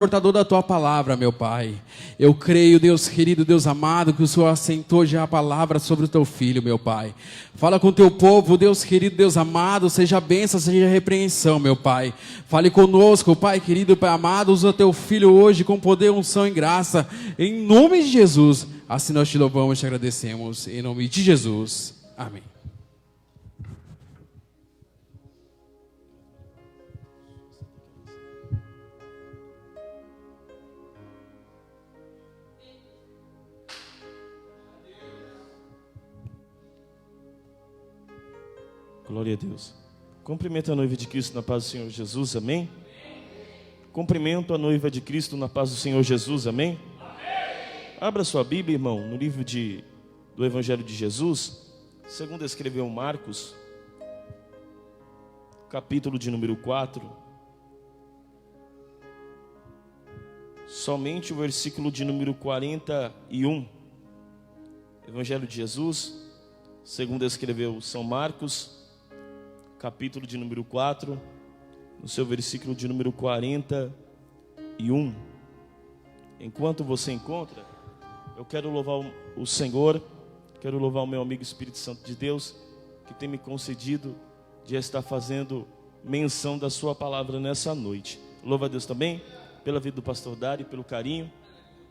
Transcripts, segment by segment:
portador da tua palavra, meu Pai. Eu creio, Deus querido, Deus amado, que o Senhor assentou já a palavra sobre o teu filho, meu Pai. Fala com o teu povo, Deus querido, Deus amado, seja bênção, seja repreensão, meu Pai. Fale conosco, Pai querido, Pai amado, usa teu filho hoje com poder, unção e graça, em nome de Jesus. Assim nós te louvamos e te agradecemos, em nome de Jesus. Amém. Glória a Deus. Cumprimento a noiva de Cristo na paz do Senhor Jesus, amém? Cumprimento a noiva de Cristo na paz do Senhor Jesus, amém? Abra sua Bíblia, irmão, no livro do Evangelho de Jesus, segundo escreveu Marcos, capítulo de número 4, somente o versículo de número 41. Evangelho de Jesus, segundo escreveu São Marcos, capítulo de número 4, no seu versículo de número 41. Enquanto você encontra, eu quero louvar o Senhor, quero louvar o meu amigo Espírito Santo de Deus, que tem me concedido de estar fazendo menção da sua palavra nessa noite. Louva a Deus também, pela vida do pastor Dário, pelo carinho,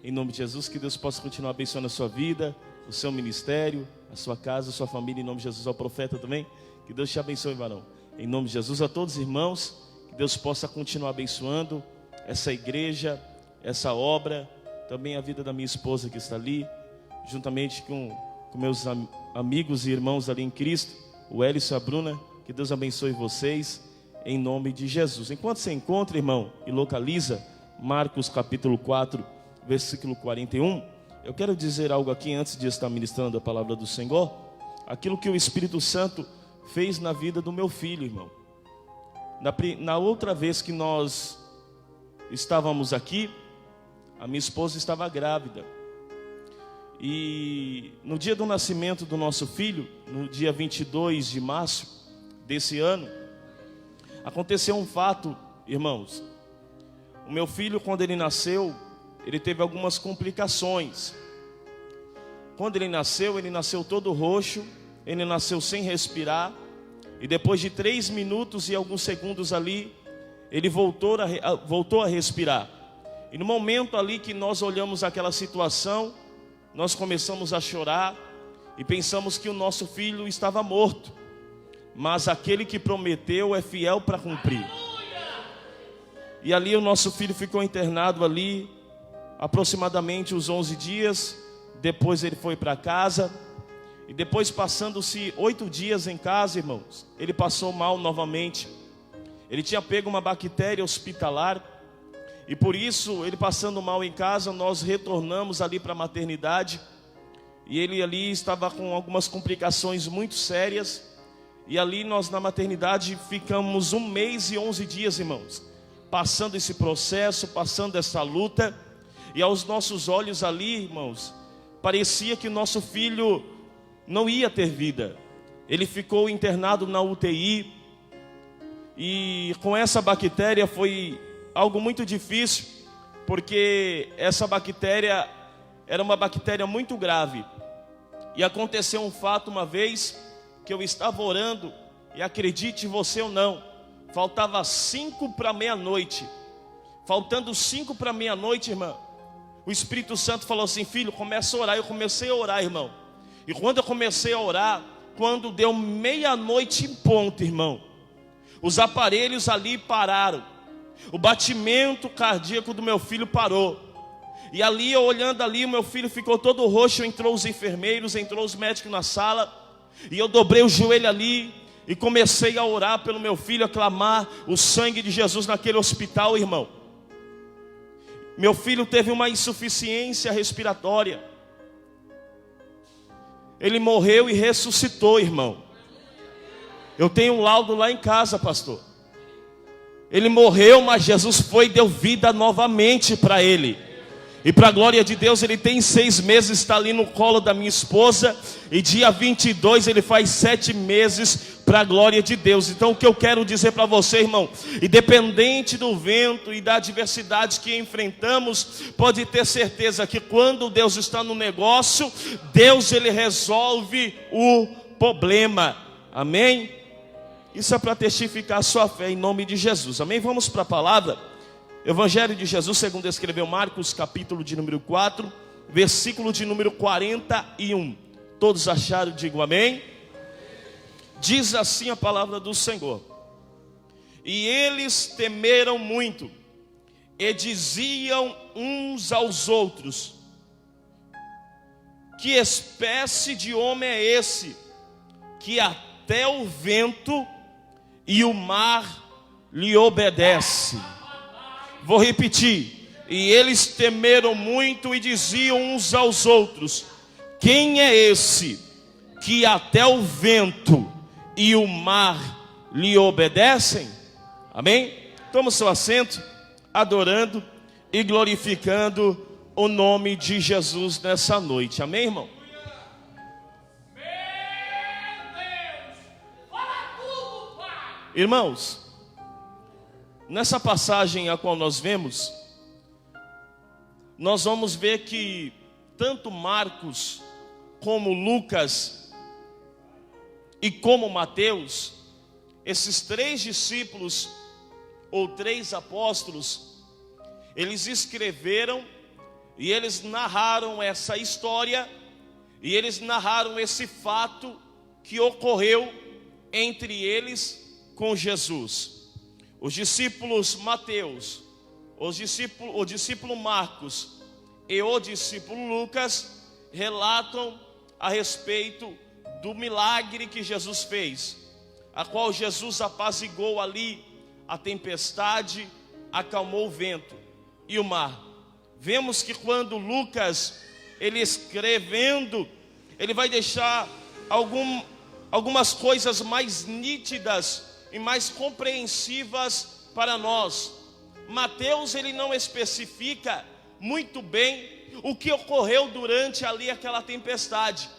em nome de Jesus, que Deus possa continuar abençoando a sua vida, o seu ministério, a sua casa, a sua família, em nome de Jesus, ao profeta também. Que Deus te abençoe, varão. Em nome de Jesus, a todos os irmãos, que Deus possa continuar abençoando essa igreja, essa obra, também a vida da minha esposa que está ali, juntamente com meus amigos e irmãos ali em Cristo, o Hélio e a Bruna. Que Deus abençoe vocês, em nome de Jesus. Enquanto você encontra, irmão, e localiza Marcos capítulo 4, versículo 41, eu quero dizer algo aqui antes de estar ministrando a palavra do Senhor, aquilo que o Espírito Santo fez na vida do meu filho, irmão. Na outra vez que nós estávamos aqui, a minha esposa estava grávida. E no dia do nascimento do nosso filho, no dia 22 de março desse ano, aconteceu um fato, irmãos. O meu filho, quando ele nasceu, ele teve algumas complicações. Quando ele nasceu todo roxo. Ele nasceu sem respirar. E depois de 3 minutos e alguns segundos ali, ele voltou a respirar. E no momento ali que nós olhamos aquela situação, nós começamos a chorar e pensamos que o nosso filho estava morto. Mas aquele que prometeu é fiel para cumprir. E ali o nosso filho ficou internado ali aproximadamente uns 11 dias. Depois ele foi para casa. E depois, passando-se 8 dias em casa, irmãos, ele passou mal novamente. Ele tinha pego uma bactéria hospitalar. E por isso, ele passando mal em casa, nós retornamos ali para a maternidade. E ele ali estava com algumas complicações muito sérias. E ali nós na maternidade ficamos 1 mês e 11 dias, irmãos, passando esse processo, passando essa luta. E aos nossos olhos ali, irmãos, parecia que o nosso filho não ia ter vida. Ele ficou internado na UTI. E com essa bactéria foi algo muito difícil, porque essa bactéria era uma bactéria muito grave. E aconteceu um fato uma vez que eu estava orando, e acredite você ou não, faltava 5 para meia-noite. Faltando 5 para meia-noite, irmão, o Espírito Santo falou assim: filho, começa a orar. Eu comecei a orar, irmão. E quando eu comecei a orar, quando deu meia-noite em ponto, irmão, os aparelhos ali pararam. O batimento cardíaco do meu filho parou. E ali, eu olhando ali, o meu filho ficou todo roxo. Entrou os enfermeiros, entrou os médicos na sala. E eu dobrei o joelho ali e comecei a orar pelo meu filho, a clamar o sangue de Jesus naquele hospital, irmão. Meu filho teve uma insuficiência respiratória. Ele morreu e ressuscitou, irmão. Eu tenho um laudo lá em casa, pastor. Ele morreu, mas Jesus foi e deu vida novamente para ele. E para a glória de Deus, ele tem 6 meses, está ali no colo da minha esposa. E dia 22 ele faz 7 meses para a glória de Deus. Então o que eu quero dizer para você, irmão, independente do vento e da adversidade que enfrentamos, pode ter certeza que quando Deus está no negócio, Deus ele resolve o problema. Amém? Isso é para testificar a sua fé em nome de Jesus. Amém? Vamos para a palavra. Evangelho de Jesus, segundo escreveu Marcos, capítulo de número 4, versículo de número 41. Todos acharam? Digo amém. Diz assim a palavra do Senhor: e eles temeram muito, e diziam uns aos outros: que espécie de homem é esse, que até o vento e o mar lhe obedece? Vou repetir. E eles temeram muito e diziam uns aos outros: quem é esse que até o vento e o mar lhe obedecem? Amém? Toma seu assento, adorando e glorificando o nome de Jesus nessa noite. Amém, irmão? Irmãos, nessa passagem a qual nós vemos, nós vamos ver que tanto Marcos como Lucas e como Mateus, esses 3 discípulos ou 3 apóstolos, eles escreveram e eles narraram essa história e eles narraram esse fato que ocorreu entre eles com Jesus. Os discípulos Mateus, o discípulo Marcos e o discípulo Lucas relatam a respeito do milagre que Jesus fez, a qual Jesus apaziguou ali a tempestade, acalmou o vento e o mar. Vemos que quando Lucas, ele escrevendo, ele vai deixar algumas coisas mais nítidas e mais compreensivas para nós. Mateus, ele não especifica muito bem o que ocorreu durante ali aquela tempestade,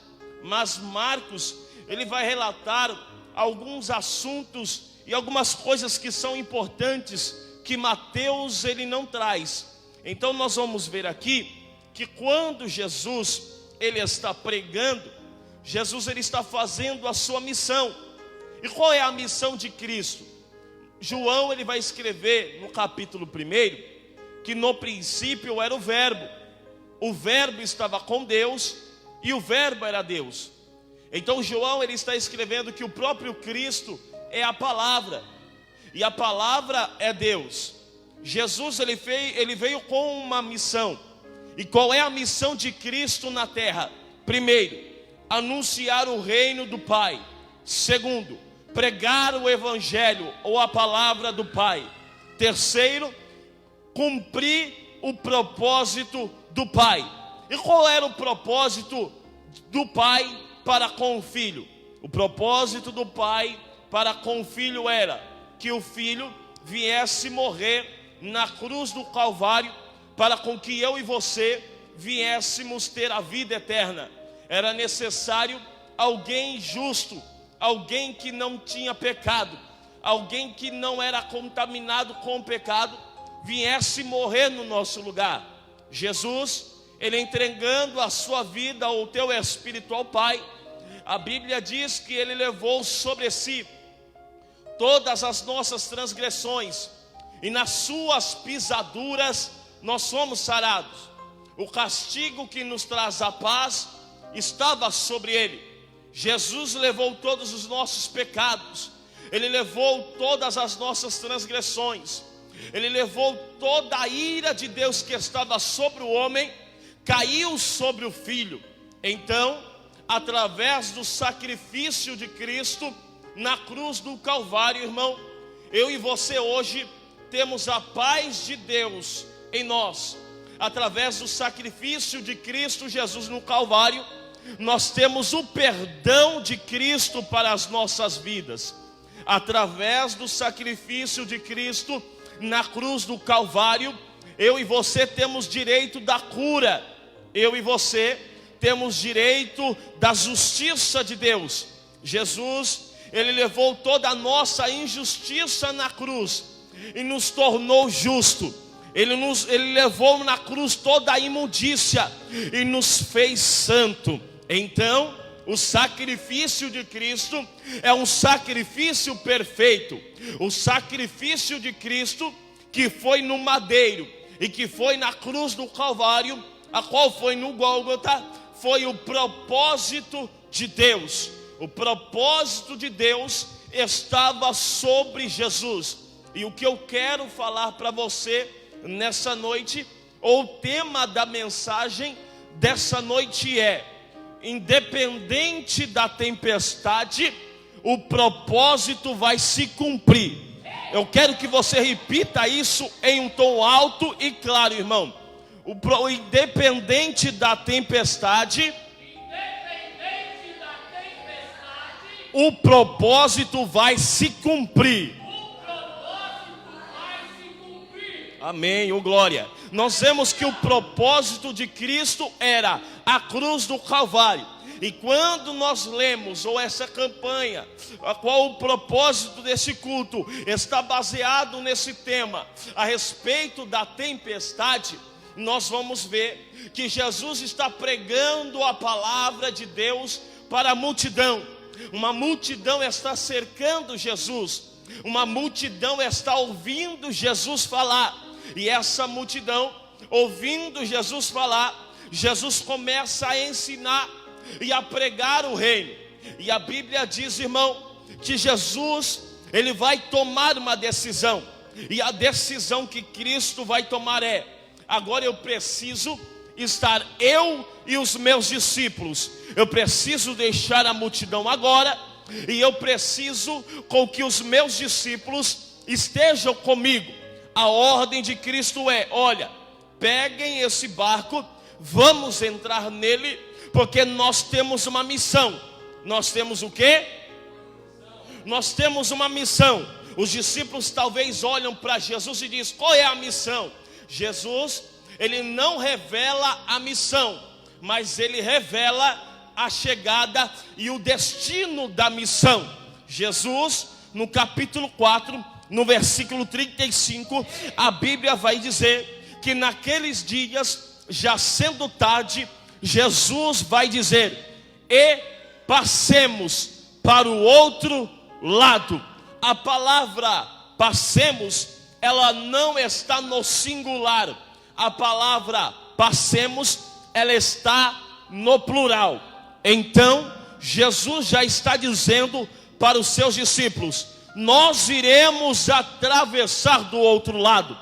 mas Marcos, ele vai relatar alguns assuntos e algumas coisas que são importantes que Mateus ele não traz. Então nós vamos ver aqui que quando Jesus ele está pregando, Jesus ele está fazendo a sua missão. E qual é a missão de Cristo? João ele vai escrever no capítulo 1 que no princípio era o Verbo estava com Deus e o Verbo era Deus. Então João ele está escrevendo que o próprio Cristo é a palavra e a palavra é Deus. Jesus ele veio com uma missão. E qual é a missão de Cristo na terra? Primeiro, anunciar o reino do Pai. Segundo, pregar o evangelho ou a palavra do Pai. Terceiro, cumprir o propósito do Pai. E qual era o propósito do Pai para com o Filho? O propósito do Pai para com o Filho era que o Filho viesse morrer na cruz do Calvário, para com que eu e você viéssemos ter a vida eterna. Era necessário alguém justo, alguém que não tinha pecado, alguém que não era contaminado com o pecado, viesse morrer no nosso lugar. Jesus, ele entregando a sua vida ao teu espiritual Pai, a Bíblia diz que ele levou sobre si todas as nossas transgressões, e nas suas pisaduras nós somos sarados. O castigo que nos traz a paz estava sobre ele. Jesus levou todos os nossos pecados, ele levou todas as nossas transgressões, ele levou toda a ira de Deus que estava sobre o homem, caiu sobre o Filho. Então, através do sacrifício de Cristo na cruz do Calvário, irmão, eu e você hoje temos a paz de Deus em nós. Através do sacrifício de Cristo Jesus no Calvário, nós temos o perdão de Cristo para as nossas vidas. Através do sacrifício de Cristo na cruz do Calvário, eu e você temos direito da cura. Eu e você temos direito da justiça de Deus. Jesus, ele levou toda a nossa injustiça na cruz e nos tornou justo. Ele levou na cruz toda a imundícia e nos fez santo. Então, o sacrifício de Cristo é um sacrifício perfeito. O sacrifício de Cristo que foi no madeiro e que foi na cruz do Calvário, a qual foi no Gólgota, foi o propósito de Deus. O propósito de Deus estava sobre Jesus. E o que eu quero falar para você nessa noite, ou o tema da mensagem dessa noite é: independente da tempestade, o propósito vai se cumprir. Eu quero que você repita isso em um tom alto e claro, irmão. Independente da tempestade, o propósito vai se cumprir. Amém, oh glória. Nós vemos que o propósito de Cristo era a cruz do Calvário. E quando nós lemos, ou essa campanha, a qual o propósito desse culto está baseado nesse tema, a respeito da tempestade, nós vamos ver que Jesus está pregando a palavra de Deus para a multidão. Uma multidão está cercando Jesus, uma multidão está ouvindo Jesus falar. E essa multidão, ouvindo Jesus falar, Jesus começa a ensinar e a pregar o reino. E a Bíblia diz, irmão, que Jesus, ele vai tomar uma decisão. E a decisão que Cristo vai tomar é: agora eu preciso estar eu e os meus discípulos. Eu preciso deixar a multidão agora, e eu preciso com que os meus discípulos estejam comigo. A ordem de Cristo é: olha, peguem esse barco, vamos entrar nele, porque nós temos uma missão. Nós temos o quê? Nós temos uma missão. Os discípulos talvez olham para Jesus e dizem: qual é a missão? Jesus, ele não revela a missão, mas ele revela a chegada e o destino da missão. Jesus, no capítulo 4, no versículo 35, a Bíblia vai dizer que naqueles dias, já sendo tarde, Jesus vai dizer: e passemos para o outro lado. A palavra passemos, ela não está no singular. A palavra passemos, ela está no plural. Então, Jesus já está dizendo para os seus discípulos: nós iremos atravessar do outro lado.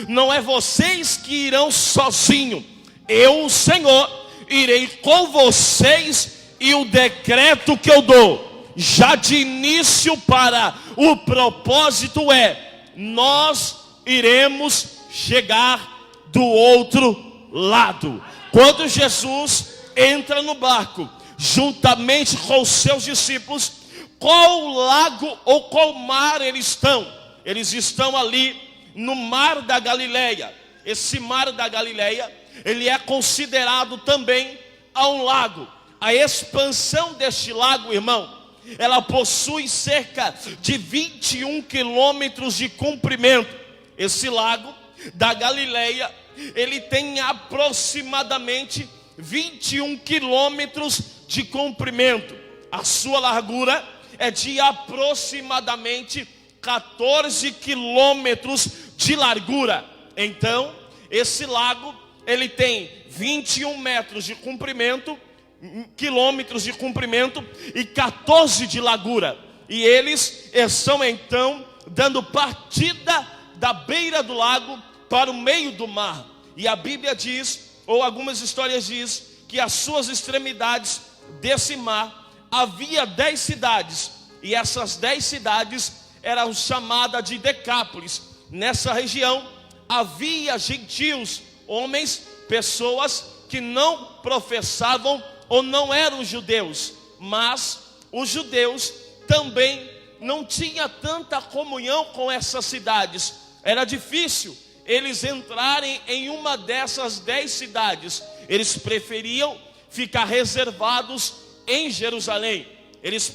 Não é vocês que irão sozinho. Eu, o Senhor, irei com vocês, e o decreto que eu dou já de início para o propósito é: nós iremos chegar do outro lado. Quando Jesus entra no barco, juntamente com os seus discípulos, qual lago ou qual mar eles estão? Eles estão ali no mar da Galileia. Esse mar da Galileia, ele é considerado também a um lago. A expansão deste lago, irmão, ela possui cerca de 21 quilômetros de comprimento. Esse lago da Galileia, ele tem aproximadamente 21 quilômetros de comprimento. A sua largura é de aproximadamente 14 quilômetros de largura. Então, esse lago, ele tem 21 metros de comprimento, quilômetros de comprimento e 14 de largura. E eles estão então dando partida da beira do lago para o meio do mar. E a Bíblia diz, ou algumas histórias diz, que as suas extremidades desse mar havia 10 cidades. E essas 10 cidades eram chamadas de Decápolis. Nessa região havia gentios, homens, pessoas que não professavam ou não eram judeus. Mas os judeus também não tinham tanta comunhão com essas cidades. Era difícil eles entrarem em uma dessas 10 cidades, eles preferiam ficar reservados em Jerusalém. Eles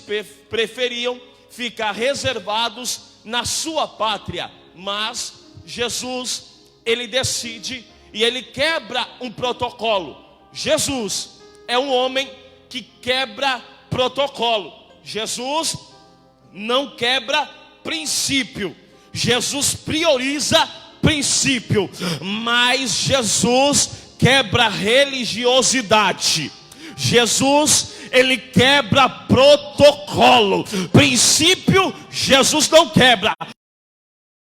preferiam ficar reservados na sua pátria. Mas Jesus, ele decide e ele quebra um protocolo. Jesus é um homem que quebra protocolo. Jesus não quebra princípio. Jesus prioriza princípio, mas Jesus quebra religiosidade. Jesus, ele quebra protocolo. Princípio, Jesus não quebra.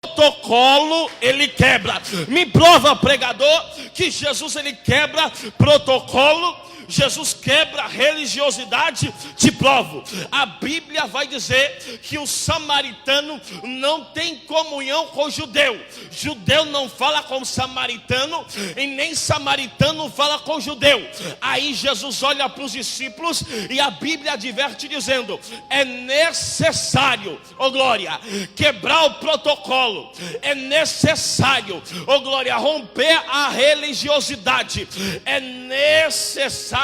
Protocolo, ele quebra. Me prova, pregador, que Jesus, ele quebra protocolo. Jesus quebra a religiosidade. Te provo. A Bíblia vai dizer que o samaritano não tem comunhão com o judeu. Judeu não fala com o samaritano, e nem samaritano fala com o judeu. Aí Jesus olha para os discípulos e a Bíblia adverte dizendo: é necessário, oh glória, quebrar o protocolo. É necessário, oh glória, romper a religiosidade. É necessário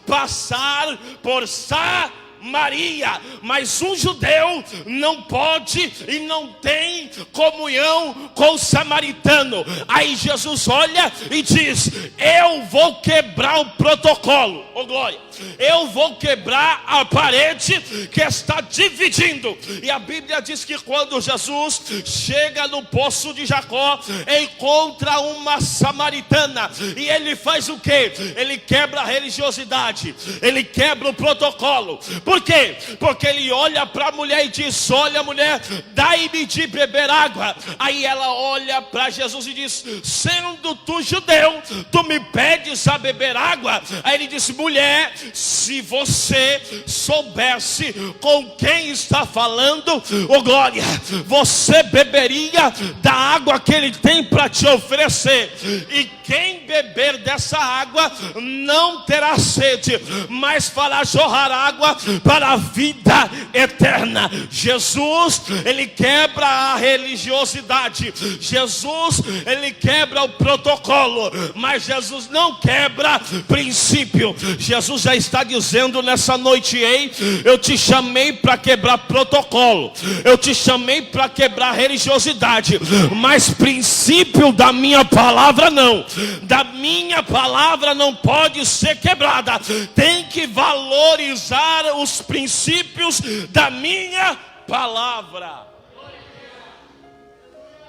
passar por Samaria, mas um judeu não pode e não tem comunhão com o samaritano. Aí Jesus olha e diz: eu vou quebrar o protocolo, oh glória, eu vou quebrar a parede que está dividindo. E a Bíblia diz que quando Jesus chega no poço de Jacó, encontra uma samaritana, e ele faz o quê? Ele quebra a religiosidade, ele quebra o protocolo. Por quê? Porque ele olha para a mulher e diz: olha, mulher, dai-me de beber água. Aí ela olha para Jesus e diz: sendo tu judeu, tu me pedes a beber água? Aí ele disse: mulher, se você soubesse com quem está falando, oh glória, você beberia da água que ele tem para te oferecer. E quem beber dessa água não terá sede, mas fará jorrar água para a vida eterna. Jesus, ele quebra a religiosidade. Jesus, ele quebra o protocolo, mas Jesus não quebra princípio. Jesus já está dizendo nessa noite: ei, eu te chamei para quebrar protocolo, eu te chamei para quebrar religiosidade, mas princípio da minha palavra não. Da minha palavra não pode ser quebrada. Tem que valorizar os princípios da minha palavra.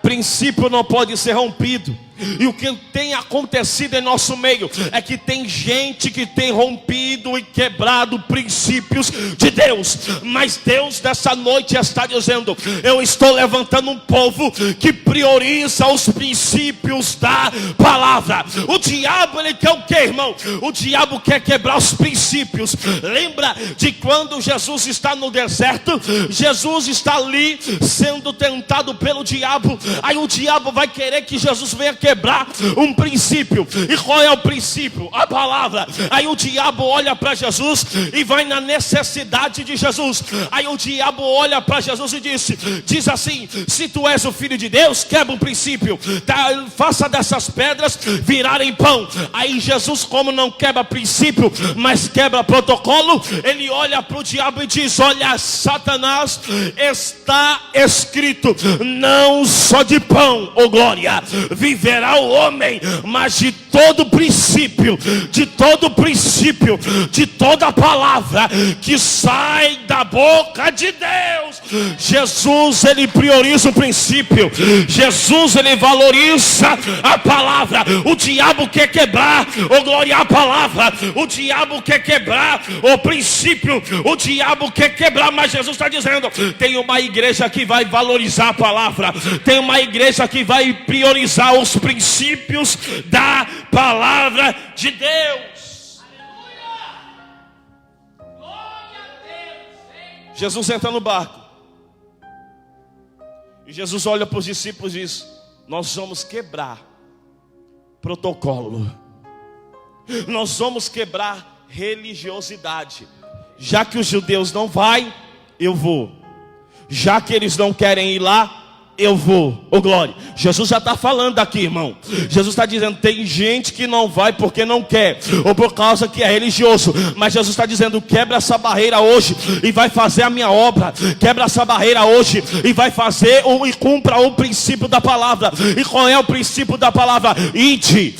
Princípio não pode ser rompido. E o que tem acontecido em nosso meio é que tem gente que tem rompido e quebrado princípios de Deus. Mas Deus nessa noite está dizendo: eu estou levantando um povo que prioriza os princípios da palavra. O diabo, ele quer o que, irmão? O diabo quer quebrar os princípios. Lembra de quando Jesus está no deserto? Jesus está ali sendo tentado pelo diabo. Aí o diabo vai querer que Jesus venha quebrar um princípio. E qual é o princípio? A palavra. Aí o diabo olha para Jesus e vai na necessidade de Jesus. Aí o diabo olha para Jesus e diz assim: se tu és o filho de Deus, quebra um princípio, faça dessas pedras virarem pão. Aí Jesus, como não quebra princípio, mas quebra protocolo, ele olha para o diabo e diz: olha, Satanás, está escrito, não só de pão, oh glória, viverá o homem, mas de todo princípio, de toda palavra que sai da boca de Deus. Jesus, ele prioriza o princípio. Jesus, ele valoriza a palavra. O diabo quer quebrar, oh glória, a palavra. O diabo quer quebrar o princípio. O diabo quer quebrar, mas Jesus está dizendo: tem uma igreja que vai valorizar a palavra. Tem uma igreja que vai priorizar os princípios da palavra de Deus. Jesus entra no barco e Jesus olha para os discípulos e diz: nós vamos quebrar protocolo, nós vamos quebrar religiosidade. Já que os judeus não vão, eu vou. Já que eles não querem ir lá, eu vou. Ô glória, Jesus já está falando aqui, irmão. Jesus está dizendo, tem gente que não vai porque não quer, ou por causa que é religioso. Mas Jesus está dizendo, quebra essa barreira hoje e vai fazer a minha obra. Quebra essa barreira hoje e vai fazer e cumpra o princípio da palavra. E qual é o princípio da palavra? Ide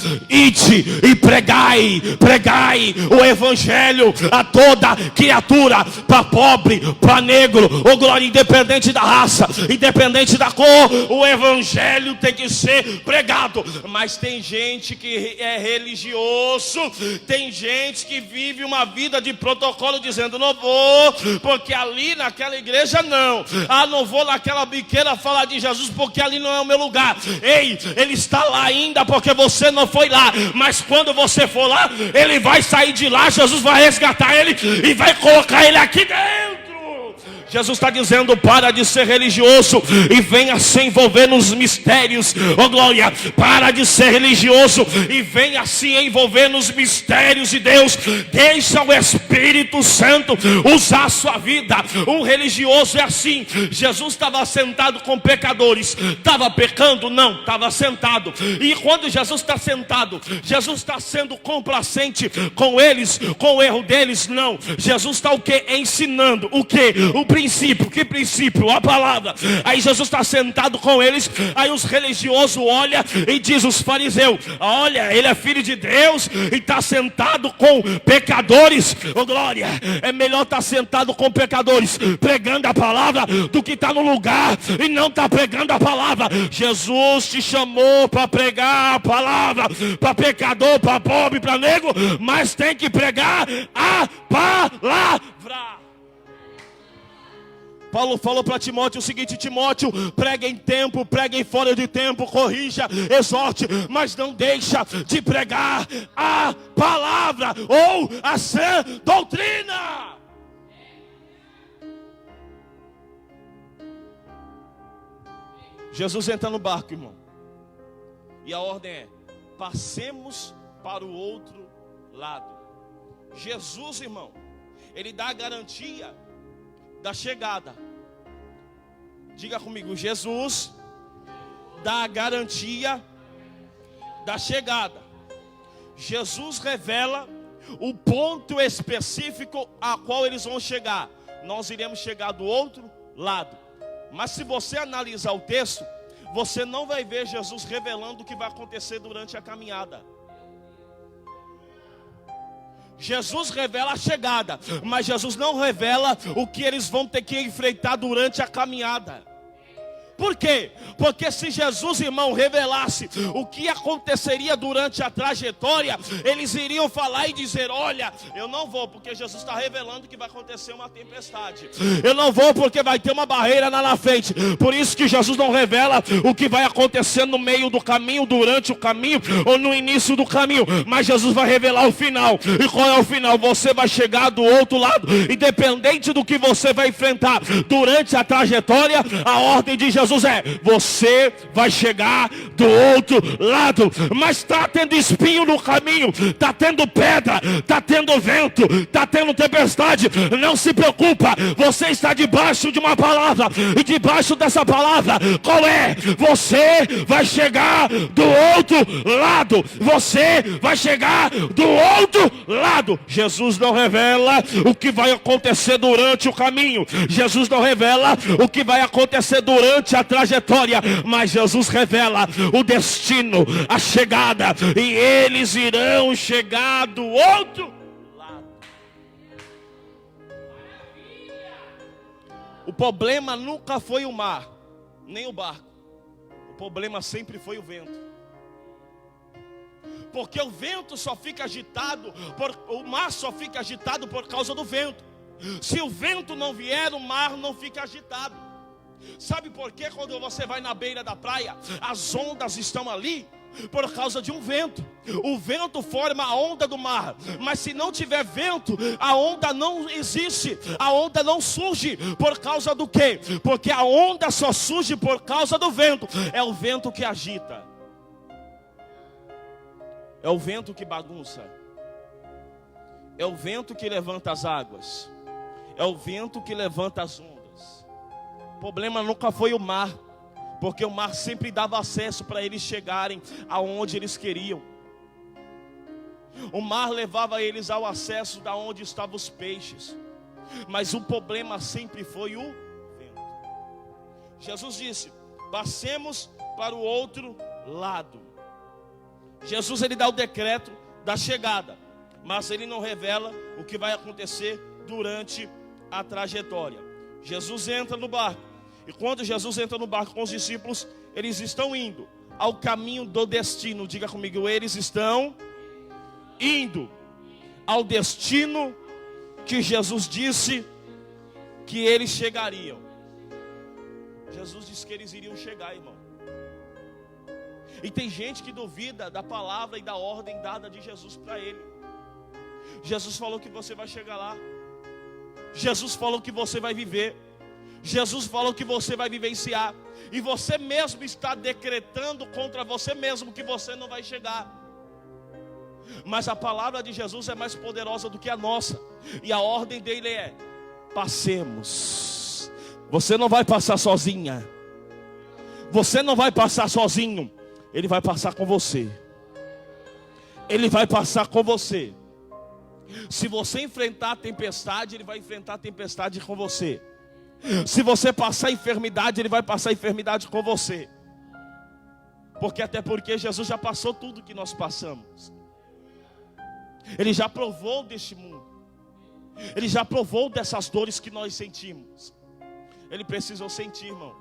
e pregai o evangelho a toda criatura, para pobre, para negro, ô glória, independente da raça, independente da cor, o evangelho tem que ser pregado. Mas tem gente que é religioso, tem gente que vive uma vida de protocolo, dizendo, não vou, porque ali naquela igreja não. Não vou naquela biqueira falar de Jesus, porque ali não é o meu lugar. Ei, ele está lá ainda, porque você não foi lá. Mas quando você for lá, ele vai sair de lá, Jesus vai resgatar ele e vai colocar ele aqui dentro. Jesus está dizendo, para de ser religioso e venha se envolver nos mistérios. Oh glória, para de ser religioso e venha se envolver nos mistérios de Deus. Deixa o Espírito Santo usar a sua vida. Um religioso é assim. Jesus estava sentado com pecadores. Estava pecando? Não, estava sentado. E quando Jesus está sentado, Jesus está sendo complacente com eles, com o erro deles? Não. Jesus está o que? Ensinando. O que? O princípio. Que princípio? A palavra. Aí Jesus está sentado com eles. Aí os religiosos olham e diz os fariseus, olha, ele é filho de Deus e está sentado com pecadores. Oh glória, é melhor estar sentado com pecadores pregando a palavra do que estar no lugar e não estar pregando a palavra. Jesus te chamou para pregar a palavra, para pecador, para pobre, para negro, mas tem que pregar a palavra. Paulo falou para Timóteo o seguinte, Timóteo, prega em tempo, prega em fora de tempo, corrija, exorte, mas não deixa de pregar a palavra ou a sã doutrina. Jesus entra no barco, irmão, e a ordem é, passemos para o outro lado. Jesus, irmão, ele dá a garantia da chegada. Diga comigo, Jesus dá a garantia da chegada. Jesus revela o ponto específico a qual eles vão chegar. Nós iremos chegar do outro lado. Mas se você analisar o texto, você não vai ver Jesus revelando o que vai acontecer durante a caminhada. Jesus revela a chegada, mas Jesus não revela o que eles vão ter que enfrentar durante a caminhada. Por quê? Porque se Jesus, irmão, revelasse o que aconteceria durante a trajetória, eles iriam falar e dizer, olha, eu não vou, porque Jesus está revelando que vai acontecer uma tempestade. Eu não vou porque vai ter uma barreira lá na frente. Por isso que Jesus não revela o que vai acontecer no meio do caminho, durante o caminho ou no início do caminho. Mas Jesus vai revelar o final. E qual é o final? Você vai chegar do outro lado. Independente do que você vai enfrentar durante a trajetória, a ordem de Jesus é, você vai chegar do outro lado. Mas está tendo espinho no caminho, está tendo pedra, está tendo vento, está tendo tempestade. Não se preocupa, você está debaixo de uma palavra. E debaixo dessa palavra, qual é? Você vai chegar do outro lado. Você vai chegar do outro lado. Jesus não revela o que vai acontecer durante o caminho. Jesus não revela o que vai acontecer durante a trajetória, mas Jesus revela o destino, a chegada, e eles irão chegar do outro lado. O problema nunca foi o mar, nem o barco. O problema sempre foi o vento. Porque o vento só fica agitado, o mar só fica agitado por causa do vento. Se o vento não vier, o mar não fica agitado. Sabe por quê? Quando você vai na beira da praia, as ondas estão ali por causa de um vento. O vento forma a onda do mar, mas se não tiver vento, a onda não existe, a onda não surge. Por causa do quê? Porque a onda só surge por causa do vento. É o vento que agita, é o vento que bagunça, é o vento que levanta as águas, é o vento que levanta as ondas. O problema nunca foi o mar. O porque o mar sempre dava acesso para eles chegarem aonde eles queriam. O mar levava eles ao acesso da onde estavam os peixes, mas o problema sempre foi o vento. Jesus disse: passemos para o outro lado. Jesus, ele dá o decreto da chegada, mas ele não revela o que vai acontecer durante a trajetória. Jesus entra no barco, e quando Jesus entra no barco com os discípulos, eles estão indo ao caminho do destino. Diga comigo: eles estão indo ao destino que Jesus disse que eles chegariam. Jesus disse que eles iriam chegar, irmão. E tem gente que duvida da palavra e da ordem dada de Jesus para ele. Jesus falou que você vai chegar lá. Jesus falou que você vai viver. Jesus falou que você vai vivenciar. E você mesmo está decretando contra você mesmo que você não vai chegar. Mas a palavra de Jesus é mais poderosa do que a nossa. E a ordem dele é: passemos. Você não vai passar sozinha. Você não vai passar sozinho. Ele vai passar com você. Ele vai passar com você. Se você enfrentar a tempestade, ele vai enfrentar a tempestade com você. Se você passar enfermidade, ele vai passar enfermidade com você. Até porque Jesus já passou tudo que nós passamos. Ele já provou deste mundo. Ele já provou dessas dores que nós sentimos. Ele precisou sentir, irmão.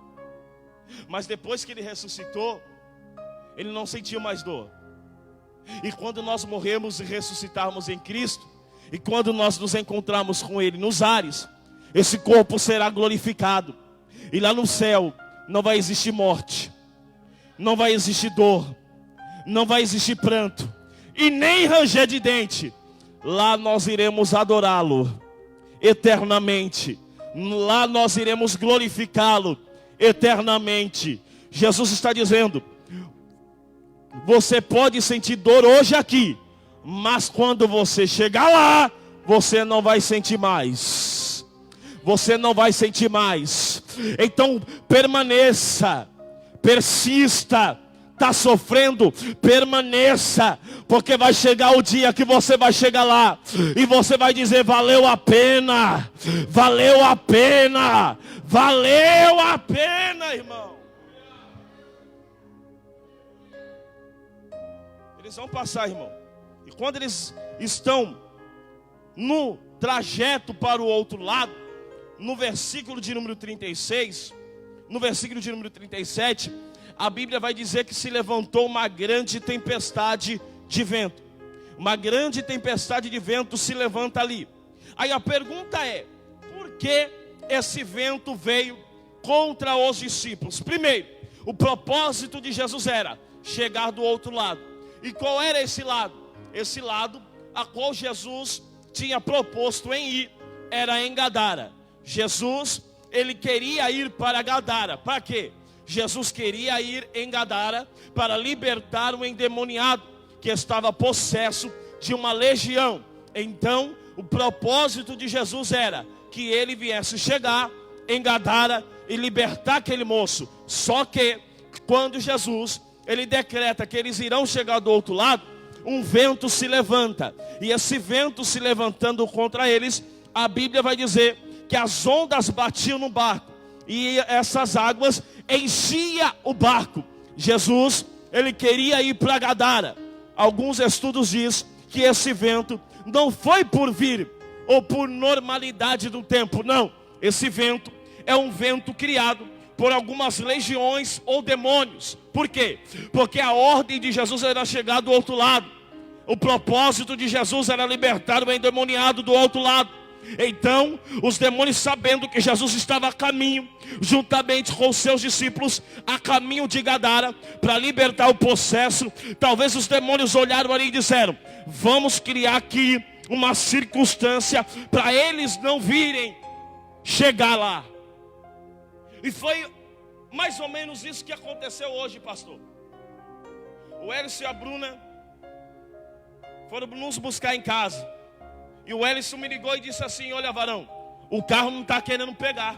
Mas depois que ele ressuscitou, ele não sentiu mais dor. E quando nós morremos e ressuscitarmos em Cristo, e quando nós nos encontrarmos com ele nos ares, esse corpo será glorificado. E lá no céu não vai existir morte, não vai existir dor, não vai existir pranto, e nem ranger de dente. Lá nós iremos adorá-lo eternamente. Lá nós iremos glorificá-lo eternamente. Jesus está dizendo: você pode sentir dor hoje aqui, mas quando você chegar lá, você não vai sentir mais. Você não vai sentir mais. Então permaneça, persista. Está sofrendo, permaneça, porque vai chegar o dia que você vai chegar lá e você vai dizer: valeu a pena, valeu a pena, valeu a pena, irmão. Eles vão passar, irmão. E quando eles estão no trajeto para o outro lado, no versículo de número 36, no versículo de número 37, a Bíblia vai dizer que se levantou uma grande tempestade de vento. Uma grande tempestade de vento se levanta ali. Aí a pergunta é: por que esse vento veio contra os discípulos? Primeiro, o propósito de Jesus era chegar do outro lado. E qual era esse lado? Esse lado a qual Jesus tinha proposto em ir era em Gadara. Jesus, ele queria ir para Gadara. Para quê? Jesus queria ir em Gadara para libertar um endemoniado que estava possesso de uma legião. Então, o propósito de Jesus era que ele viesse chegar em Gadara e libertar aquele moço. Só que, quando Jesus, ele decreta que eles irão chegar do outro lado, um vento se levanta. E esse vento se levantando contra eles, a Bíblia vai dizer que as ondas batiam no barco. E essas águas enchia o barco. Jesus, ele queria ir para Gadara. Alguns estudos dizem que esse vento não foi por vir ou por normalidade do tempo. Não, esse vento é um vento criado por algumas legiões ou demônios. Por quê? Porque a ordem de Jesus era chegar do outro lado. O propósito de Jesus era libertar o endemoniado do outro lado. Então, os demônios, sabendo que Jesus estava a caminho, juntamente com os seus discípulos, a caminho de Gadara, para libertar o possesso, talvez os demônios olharam ali e disseram: vamos criar aqui uma circunstância para eles não virem chegar lá. E foi mais ou menos isso que aconteceu hoje, pastor. O Hélio e a Bruna foram nos buscar em casa. E o Ellison me ligou e disse assim: olha, varão, o carro não está querendo pegar,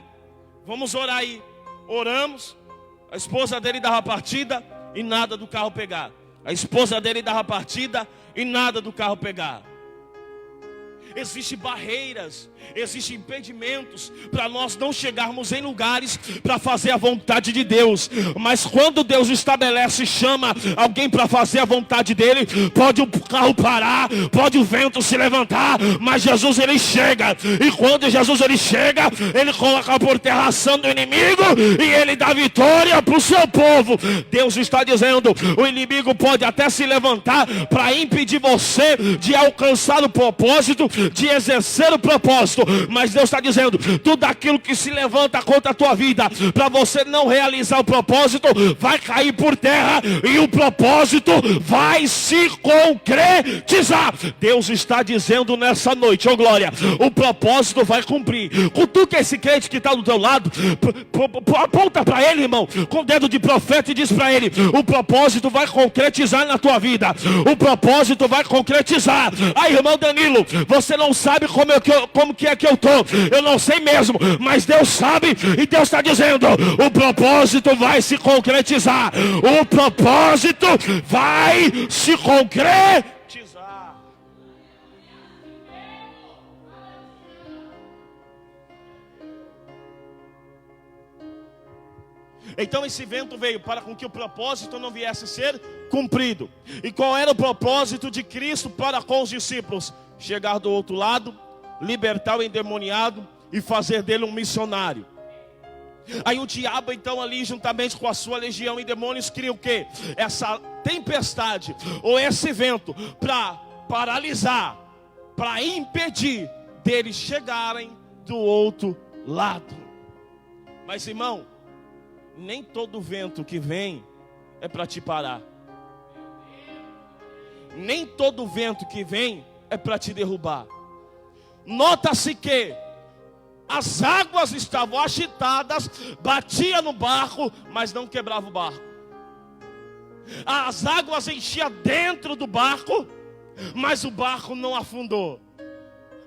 vamos orar aí. Oramos, A esposa dele dava partida e nada do carro pegar. A esposa dele dava partida e nada do carro pegar. Existem barreiras, existem impedimentos para nós não chegarmos em lugares para fazer a vontade de Deus. Mas quando Deus estabelece e chama alguém para fazer a vontade dele, pode o carro parar, pode o vento se levantar, mas Jesus ele chega. E quando Jesus ele chega, ele coloca por terra a ação do inimigo e ele dá vitória para o seu povo. Deus está dizendo, o inimigo pode até se levantar para impedir você de alcançar o propósito, de exercer o propósito, mas Deus está dizendo, tudo aquilo que se levanta contra a tua vida, para você não realizar o propósito, vai cair por terra, e o propósito vai se concretizar. Deus está dizendo nessa noite, oh glória, o propósito vai cumprir. Cutuca esse crente que está do teu lado, aponta para ele, irmão, com o dedo de profeta e diz para ele, o propósito vai concretizar na tua vida, o propósito vai concretizar. Aí, irmão Danilo, você não sabe como que é que eu estou, eu não sei mesmo, mas Deus sabe, e Deus está dizendo, o propósito vai se concretizar, o propósito vai se concretizar. Então esse vento veio para com que o propósito não viesse a ser cumprido. E qual era o propósito de Cristo para com os discípulos? Chegar do outro lado, libertar o endemoniado e fazer dele um missionário. Aí o diabo então ali juntamente com a sua legião de demônios cria o quê? Essa tempestade ou esse vento para paralisar, para impedir deles chegarem do outro lado. Mas irmão, nem todo vento que vem é para te parar. Nem todo vento que vem é para te derrubar. Nota-se que as águas estavam agitadas, batia no barco, mas não quebrava o barco. As águas enchiam dentro do barco, mas o barco não afundou.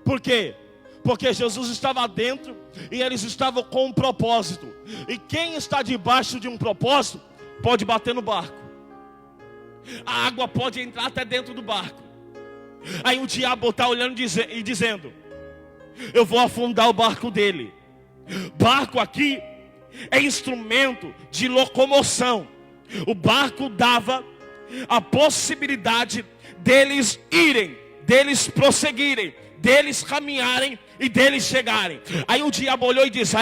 Por quê? Porque Jesus estava dentro e eles estavam com um propósito. E quem está debaixo de um propósito pode bater no barco. A água pode entrar até dentro do barco. Aí o diabo está olhando e dizendo, eu vou afundar o barco dele. Barco aqui é instrumento de locomoção. O barco dava a possibilidade deles irem, deles prosseguirem, deles caminharem e deles chegarem. Aí o diabo olhou e disse,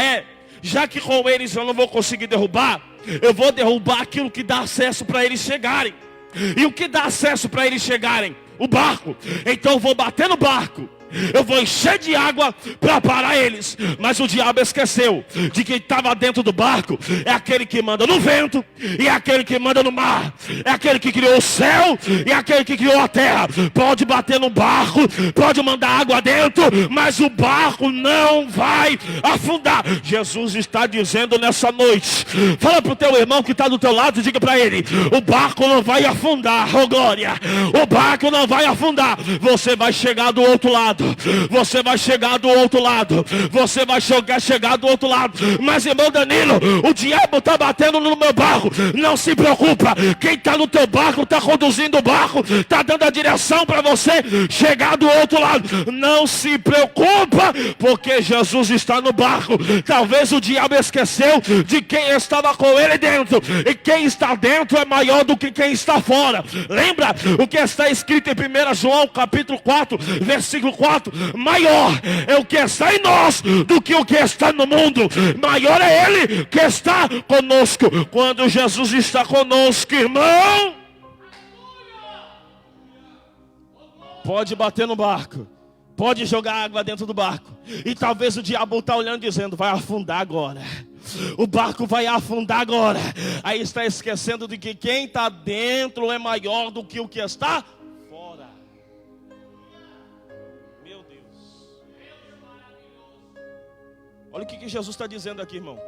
já que com eles eu não vou conseguir derrubar, eu vou derrubar aquilo que dá acesso para eles chegarem. E o que dá acesso para eles chegarem? O barco. Então eu vou bater no barco, eu vou encher de água para parar eles. Mas o diabo esqueceu de quem estava dentro do barco é aquele que manda no vento, e é aquele que manda no mar, é aquele que criou o céu e é aquele que criou a terra. Pode bater no barco, pode mandar água dentro, mas o barco não vai afundar. Jesus está dizendo nessa noite, fala para o teu irmão que está do teu lado e diga para ele, o barco não vai afundar, oh glória, o barco não vai afundar. Você vai chegar do outro lado, você vai chegar do outro lado, você vai chegar do outro lado. Mas irmão Danilo, o diabo está batendo no meu barco. Não se preocupa, quem está no teu barco está conduzindo o barco, está dando a direção para você chegar do outro lado. Não se preocupa, porque Jesus está no barco. Talvez o diabo esqueceu de quem estava com ele dentro, e quem está dentro é maior do que quem está fora. Lembra o que está escrito em 1 João capítulo 4 versículo 4, maior é o que está em nós do que o que está no mundo. Maior é Ele que está conosco. Quando Jesus está conosco, irmão, pode bater no barco, pode jogar água dentro do barco, e talvez o diabo está olhando dizendo, vai afundar agora, o barco vai afundar agora. Aí está esquecendo de que quem está dentro é maior do que o que está fora. Meu Deus, olha o que Jesus está dizendo aqui, irmão.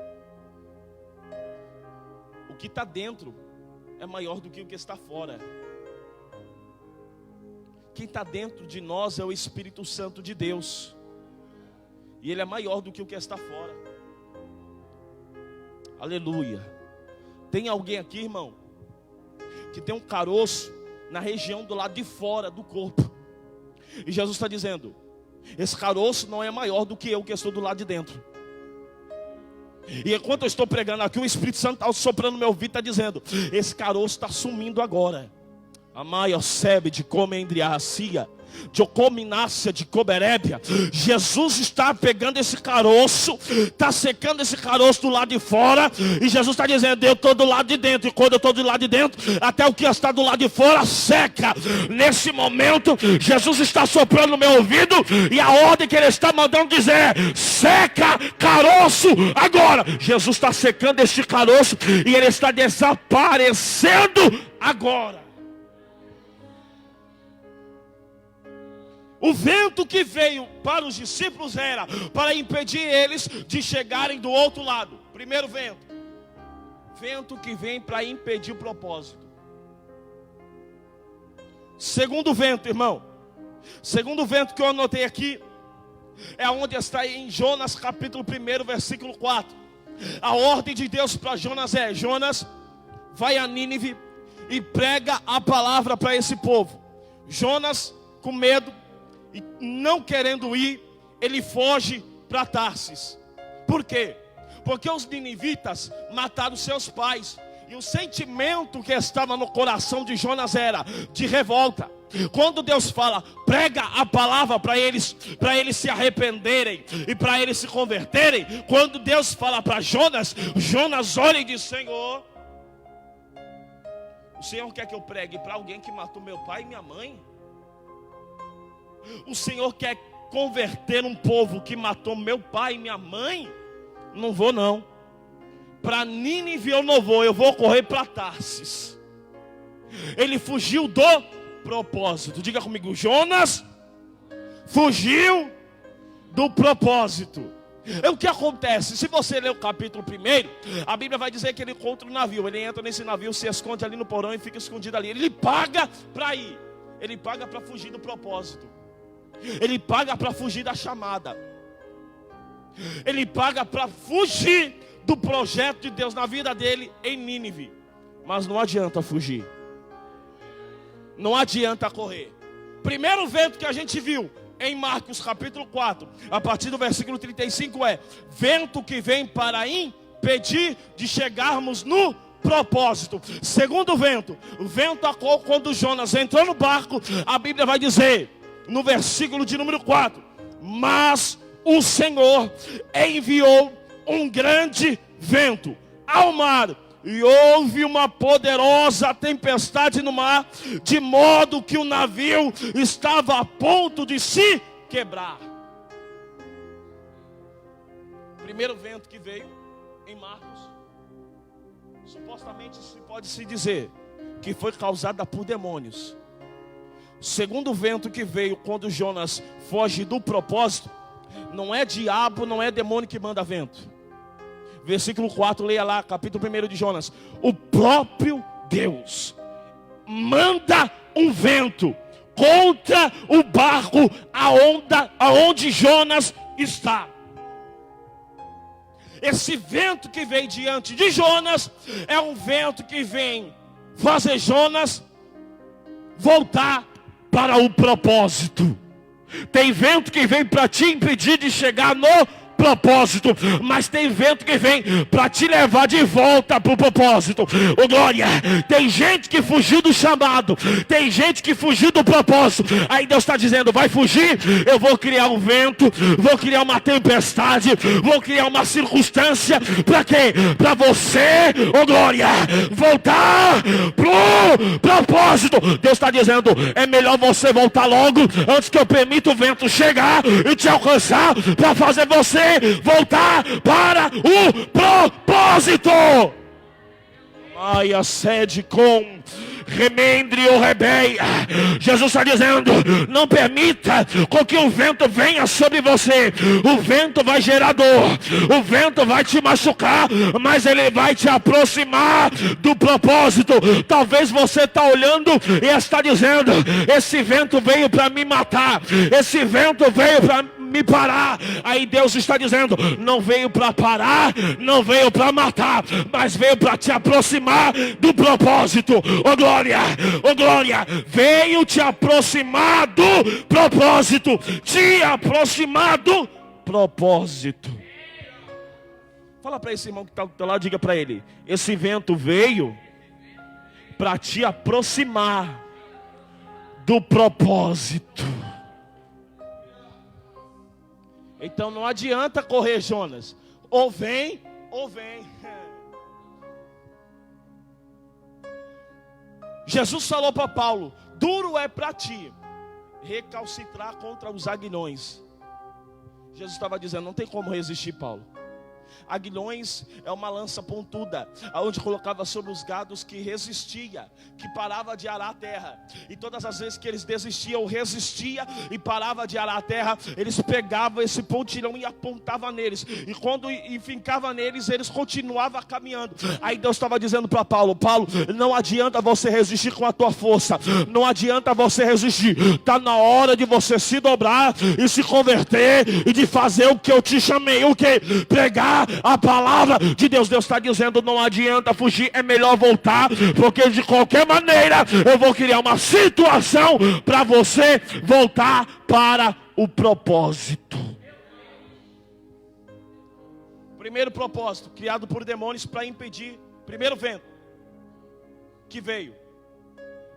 O que está dentro é maior do que o que está fora. Quem está dentro de nós é o Espírito Santo de Deus, e Ele é maior do que o que está fora. Aleluia. Tem alguém aqui, irmão, que tem um caroço na região do lado de fora do corpo. E Jesus está dizendo: esse caroço não é maior do que eu que estou do lado de dentro. E enquanto eu estou pregando aqui, o Espírito Santo está soprando no meu ouvido, está dizendo: esse caroço está sumindo agora. Amaia sebe de comendriacia, de cominácia de coberébia. Jesus está pegando esse caroço, está secando esse caroço do lado de fora, e Jesus está dizendo: eu estou do lado de dentro. E quando eu estou do lado de dentro, até o que está do lado de fora seca. Nesse momento, Jesus está soprando no meu ouvido, e a ordem que Ele está mandando dizer: seca caroço agora. Jesus está secando esse caroço, e ele está desaparecendo agora. O vento que veio para os discípulos era para impedir eles de chegarem do outro lado. Primeiro vento. Vento que vem para impedir o propósito. Segundo vento, irmão. Segundo vento que eu anotei aqui é onde está em Jonas capítulo 1, versículo 4. A ordem de Deus para Jonas é: Jonas, vai a Nínive e prega a palavra para esse povo. Jonas, com medo e não querendo ir, ele foge para Tarsis. Por quê? Porque os ninivitas mataram seus pais, e o sentimento que estava no coração de Jonas era de revolta. Quando Deus fala: prega a palavra para eles se arrependerem e para eles se converterem. Quando Deus fala para Jonas, Jonas olha e diz: Senhor, o Senhor quer que eu pregue para alguém que matou meu pai e minha mãe? O Senhor quer converter um povo que matou meu pai e minha mãe? Não vou não. Para Nínive eu não vou, eu vou correr para Tarsis. Ele fugiu do propósito. Diga comigo: Jonas fugiu do propósito. O que acontece? Se você ler o capítulo 1, a Bíblia vai dizer que ele encontra um navio. Ele entra nesse navio, se esconde ali no porão e fica escondido ali. Ele paga para ir. Ele paga para fugir do propósito. Ele paga para fugir da chamada. Ele paga para fugir do projeto de Deus na vida dele em Nínive. Mas não adianta fugir. Não adianta correr. Primeiro vento que a gente viu em Marcos capítulo 4, a partir do versículo 35 é: vento que vem para impedir de chegarmos no propósito. Segundo vento, o vento quando Jonas entrou no barco, a Bíblia vai dizer no versículo de número 4: mas o Senhor enviou um grande vento ao mar, e houve uma poderosa tempestade no mar, de modo que o navio estava a ponto de se quebrar. Primeiro vento que veio em Marcos, supostamente pode-se dizer que foi causada por demônios. Segundo vento que veio quando Jonas foge do propósito, não é diabo, não é demônio que manda vento. Versículo 4, leia lá, capítulo 1 de Jonas. O próprio Deus manda um vento contra o barco aonde Jonas está. Esse vento que vem diante de Jonas é um vento que vem fazer Jonas voltar para o propósito. Tem vento que vem para te impedir de chegar no propósito, mas tem vento que vem para te levar de volta para o propósito. Ô glória, tem gente que fugiu do chamado, tem gente que fugiu do propósito. Aí Deus está dizendo: vai fugir? Eu vou criar um vento, vou criar uma tempestade, vou criar uma circunstância. Para quê? Para você, ô glória, voltar pro propósito. Deus está dizendo: é melhor você voltar logo, antes que eu permita o vento chegar e te alcançar, para fazer você voltar para o propósito. Ai, a sede com remendre ou rebeia. Jesus está dizendo: não permita com que o vento venha sobre você. O vento vai gerar dor, o vento vai te machucar, mas ele vai te aproximar do propósito. Talvez você está olhando e está dizendo: esse vento veio para me matar, esse vento veio para me parar. Aí Deus está dizendo: não veio para parar, não veio para matar, mas veio para te aproximar do propósito. Oh glória, oh glória. Veio te aproximar do propósito. Te aproximar do propósito. Fala para esse irmão que está do teu lado, diga para ele: esse vento veio para te aproximar do propósito. Então não adianta correr, Jonas. Ou vem, ou vem. Jesus falou para Paulo: duro é para ti recalcitrar contra os aguilhões. Jesus estava dizendo: não tem como resistir, Paulo. Aguilhões é uma lança pontuda, aonde colocava sobre os gados, que resistia, que parava de arar a terra. E todas as vezes que eles desistiam ou resistia e parava de arar a terra, eles pegavam esse pontilhão e apontavam neles. E quando fincava neles, eles continuavam caminhando. Aí Deus estava dizendo para Paulo: Paulo, não adianta você resistir com a tua força, não adianta você resistir. Está na hora de você se dobrar e se converter e de fazer o que eu te chamei. O que? Pregar a palavra de Deus. Deus está dizendo: não adianta fugir, é melhor voltar, porque de qualquer maneira eu vou criar uma situação para você voltar para o propósito. Primeiro propósito, criado por demônios para impedir. Primeiro vento que veio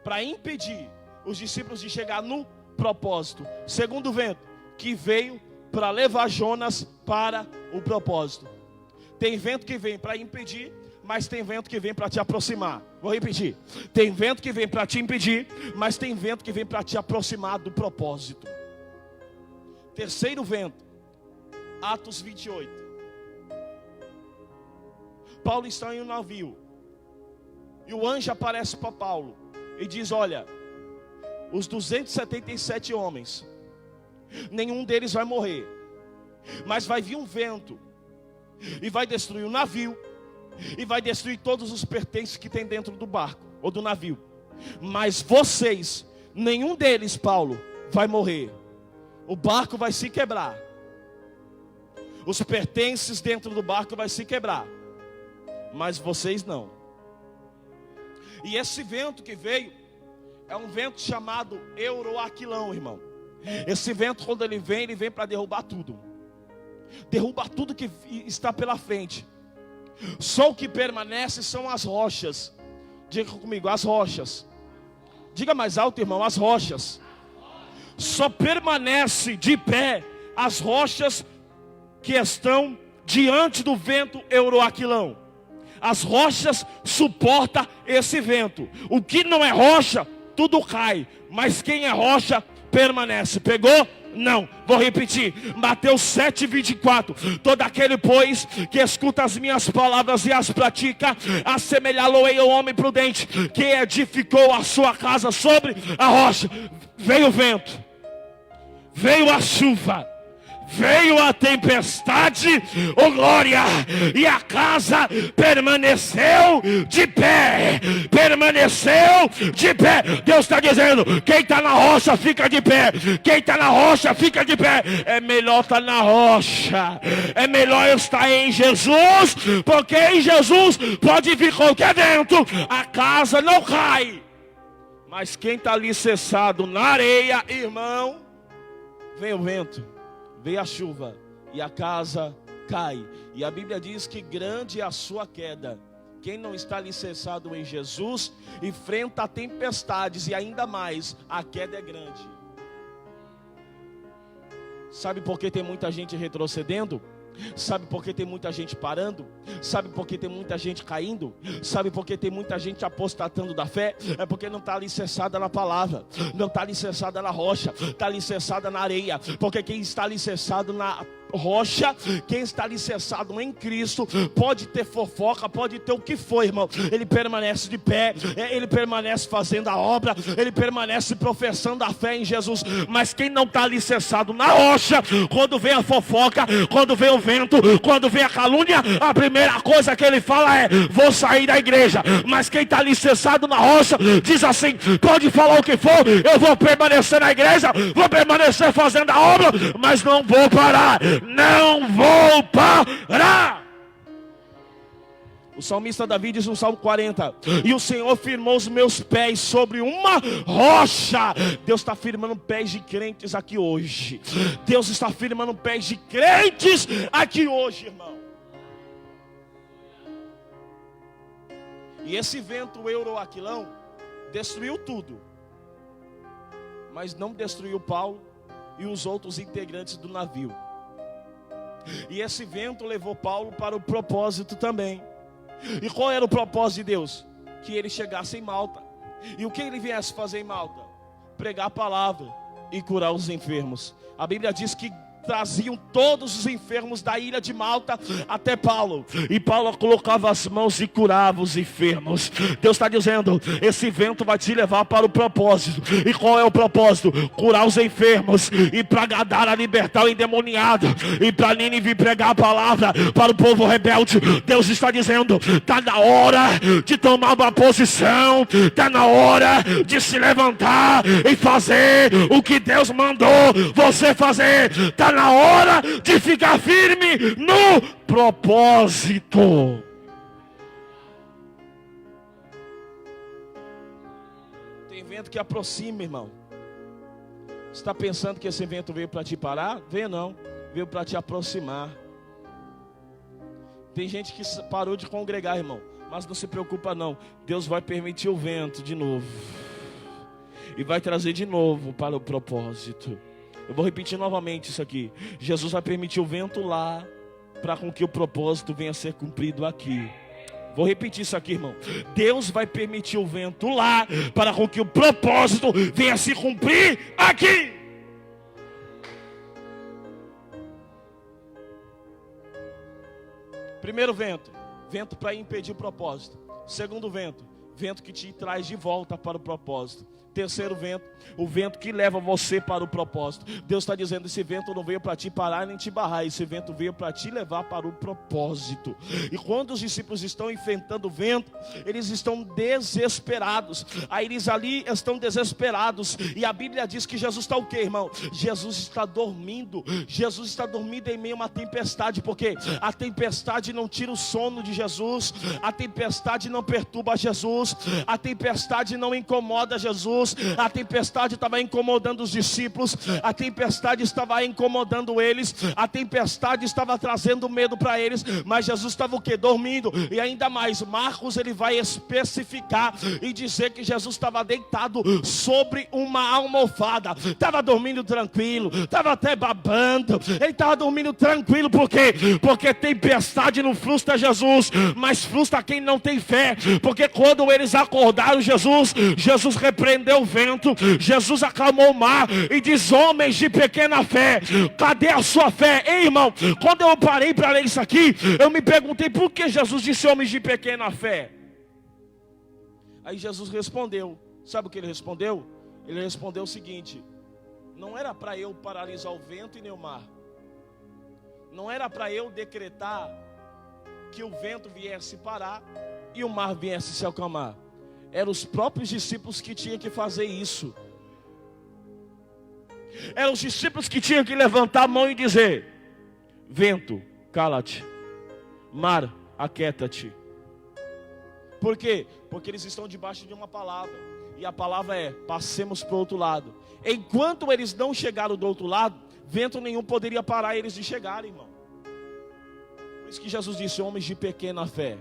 para impedir os discípulos de chegar no propósito. Segundo vento que veio para levar Jonas para o propósito. Tem vento que vem para impedir, mas tem vento que vem para te aproximar. Vou repetir: tem vento que vem para te impedir, mas tem vento que vem para te aproximar do propósito. Terceiro vento, Atos 28. Paulo está em um navio, e o anjo aparece para Paulo e diz: olha, os 277 homens, nenhum deles vai morrer, mas vai vir um vento e vai destruir o navio, e vai destruir todos os pertences que tem dentro do barco ou do navio. Mas vocês, nenhum deles, Paulo, vai morrer. O barco vai se quebrar, os pertences dentro do barco vai se quebrar, mas vocês não. E esse vento que veio é um vento chamado Euroaquilão, irmão. Esse vento, quando ele vem para derrubar tudo. Derruba tudo que está pela frente. Só o que permanece são as rochas. Diga comigo: as rochas. Diga mais alto, irmão: as rochas. Só permanece de pé as rochas que estão diante do vento Euroaquilão. As rochas suportam esse vento. O que não é rocha, tudo cai. Mas quem é rocha, permanece. Pegou? Não, vou repetir, Mateus 7:24. Todo aquele, pois, que escuta as minhas palavras e as pratica, assemelhá-lo-ei ao homem prudente, que edificou a sua casa sobre a rocha. Veio o vento, veio a chuva, veio a tempestade, oh glória, e a casa permaneceu de pé. Permaneceu de pé. Deus está dizendo: quem está na rocha fica de pé. Quem está na rocha fica de pé. É melhor estar na rocha, é melhor estar em Jesus, porque em Jesus pode vir qualquer vento, a casa não cai. Mas quem está alicerçado na areia, irmão, vem o vento, veio a chuva e a casa cai. E a Bíblia diz que grande é a sua queda. Quem não está alicerçado em Jesus enfrenta tempestades, e ainda mais, a queda é grande. Sabe por que tem muita gente retrocedendo? Sabe por que tem muita gente parando? Sabe por que tem muita gente caindo? Sabe por que tem muita gente apostatando da fé? É porque não está alicerçada na palavra, não está alicerçada na rocha, está alicerçada na areia. Porque quem está alicerçado na rocha, quem está alicerçado em Cristo, pode ter fofoca, pode ter o que for, irmão, ele permanece de pé, ele permanece fazendo a obra, ele permanece professando a fé em Jesus. Mas quem não está alicerçado na rocha, quando vem a fofoca, quando vem o vento, quando vem a calúnia, a primeira coisa que ele fala é: vou sair da igreja. Mas quem está alicerçado na rocha diz assim: pode falar o que for, eu vou permanecer na igreja, vou permanecer fazendo a obra, mas não vou parar, não vou parar. O salmista Davi diz no Salmo 40: e o Senhor firmou os meus pés sobre uma rocha. Deus está firmando pés de crentes aqui hoje. Deus está firmando pés de crentes aqui hoje, irmão. E esse vento euroaquilão destruiu tudo, mas não destruiu Paulo e os outros integrantes do navio. E esse vento levou Paulo para o propósito também. E qual era o propósito de Deus? Que ele chegasse em Malta. E o que ele viesse fazer em Malta? Pregar a palavra e curar os enfermos. A Bíblia diz que traziam todos os enfermos da ilha de Malta até Paulo, e Paulo colocava as mãos e curava os enfermos. Deus está dizendo: esse vento vai te levar para o propósito. E qual é o propósito? Curar os enfermos, e para Gadara libertar o endemoniado, e para Nínive pregar a palavra para o povo rebelde. Deus está dizendo: está na hora de tomar uma posição, está na hora de se levantar e fazer o que Deus mandou você fazer. Está na hora de ficar firme no propósito. Tem vento que aproxima, irmão. Você está pensando que esse vento veio para te parar? Veio não, veio para te aproximar. Tem gente que parou de congregar, irmão, mas não se preocupa não. Deus vai permitir o vento de novo e vai trazer de novo para o propósito. Eu vou repetir novamente isso aqui. Jesus vai permitir o vento lá, para com que o propósito venha a ser cumprido aqui. Vou repetir isso aqui, irmão. Deus vai permitir o vento lá, para com que o propósito venha a se cumprir aqui. Primeiro vento, vento para impedir o propósito. Segundo vento, vento que te traz de volta para o propósito. Terceiro vento, o vento que leva você para o propósito. Deus está dizendo: esse vento não veio para te parar nem te barrar, esse vento veio para te levar para o propósito. E quando os discípulos estão enfrentando o vento, eles estão desesperados. Aí eles ali estão desesperados, e a Bíblia diz que Jesus está o quê, irmão? Jesus está dormindo. Jesus está dormindo em meio a uma tempestade, porque a tempestade não tira o sono de Jesus, a tempestade não perturba Jesus, a tempestade não incomoda Jesus. A tempestade estava incomodando os discípulos, a tempestade estava incomodando eles, a tempestade estava trazendo medo para eles, mas Jesus estava o quê? Dormindo. E ainda mais, Marcos ele vai especificar e dizer que Jesus estava deitado sobre uma almofada, estava dormindo tranquilo, estava até babando, ele estava dormindo tranquilo. Por quê? Porque tempestade não frustra Jesus, mas frustra quem não tem fé. Porque quando eles acordaram Jesus repreendeu o vento, Jesus acalmou o mar e diz: homens de pequena fé, cadê a sua fé? Ei, irmão, quando eu parei para ler isso aqui, eu me perguntei: por que Jesus disse homens de pequena fé? Aí Jesus respondeu. Sabe o que ele respondeu? Ele respondeu o seguinte: não era para eu paralisar o vento e nem o mar, não era para eu decretar que o vento viesse parar e o mar viesse se acalmar. Eram os próprios discípulos que tinham que fazer isso. Eram os discípulos que tinham que levantar a mão e dizer: vento, cala-te, mar, aquieta-te. Por quê? Porque eles estão debaixo de uma palavra, e a palavra é: passemos para o outro lado. Enquanto eles não chegaram do outro lado, vento nenhum poderia parar eles de chegarem, irmão. Por isso que Jesus disse: homens de pequena fé.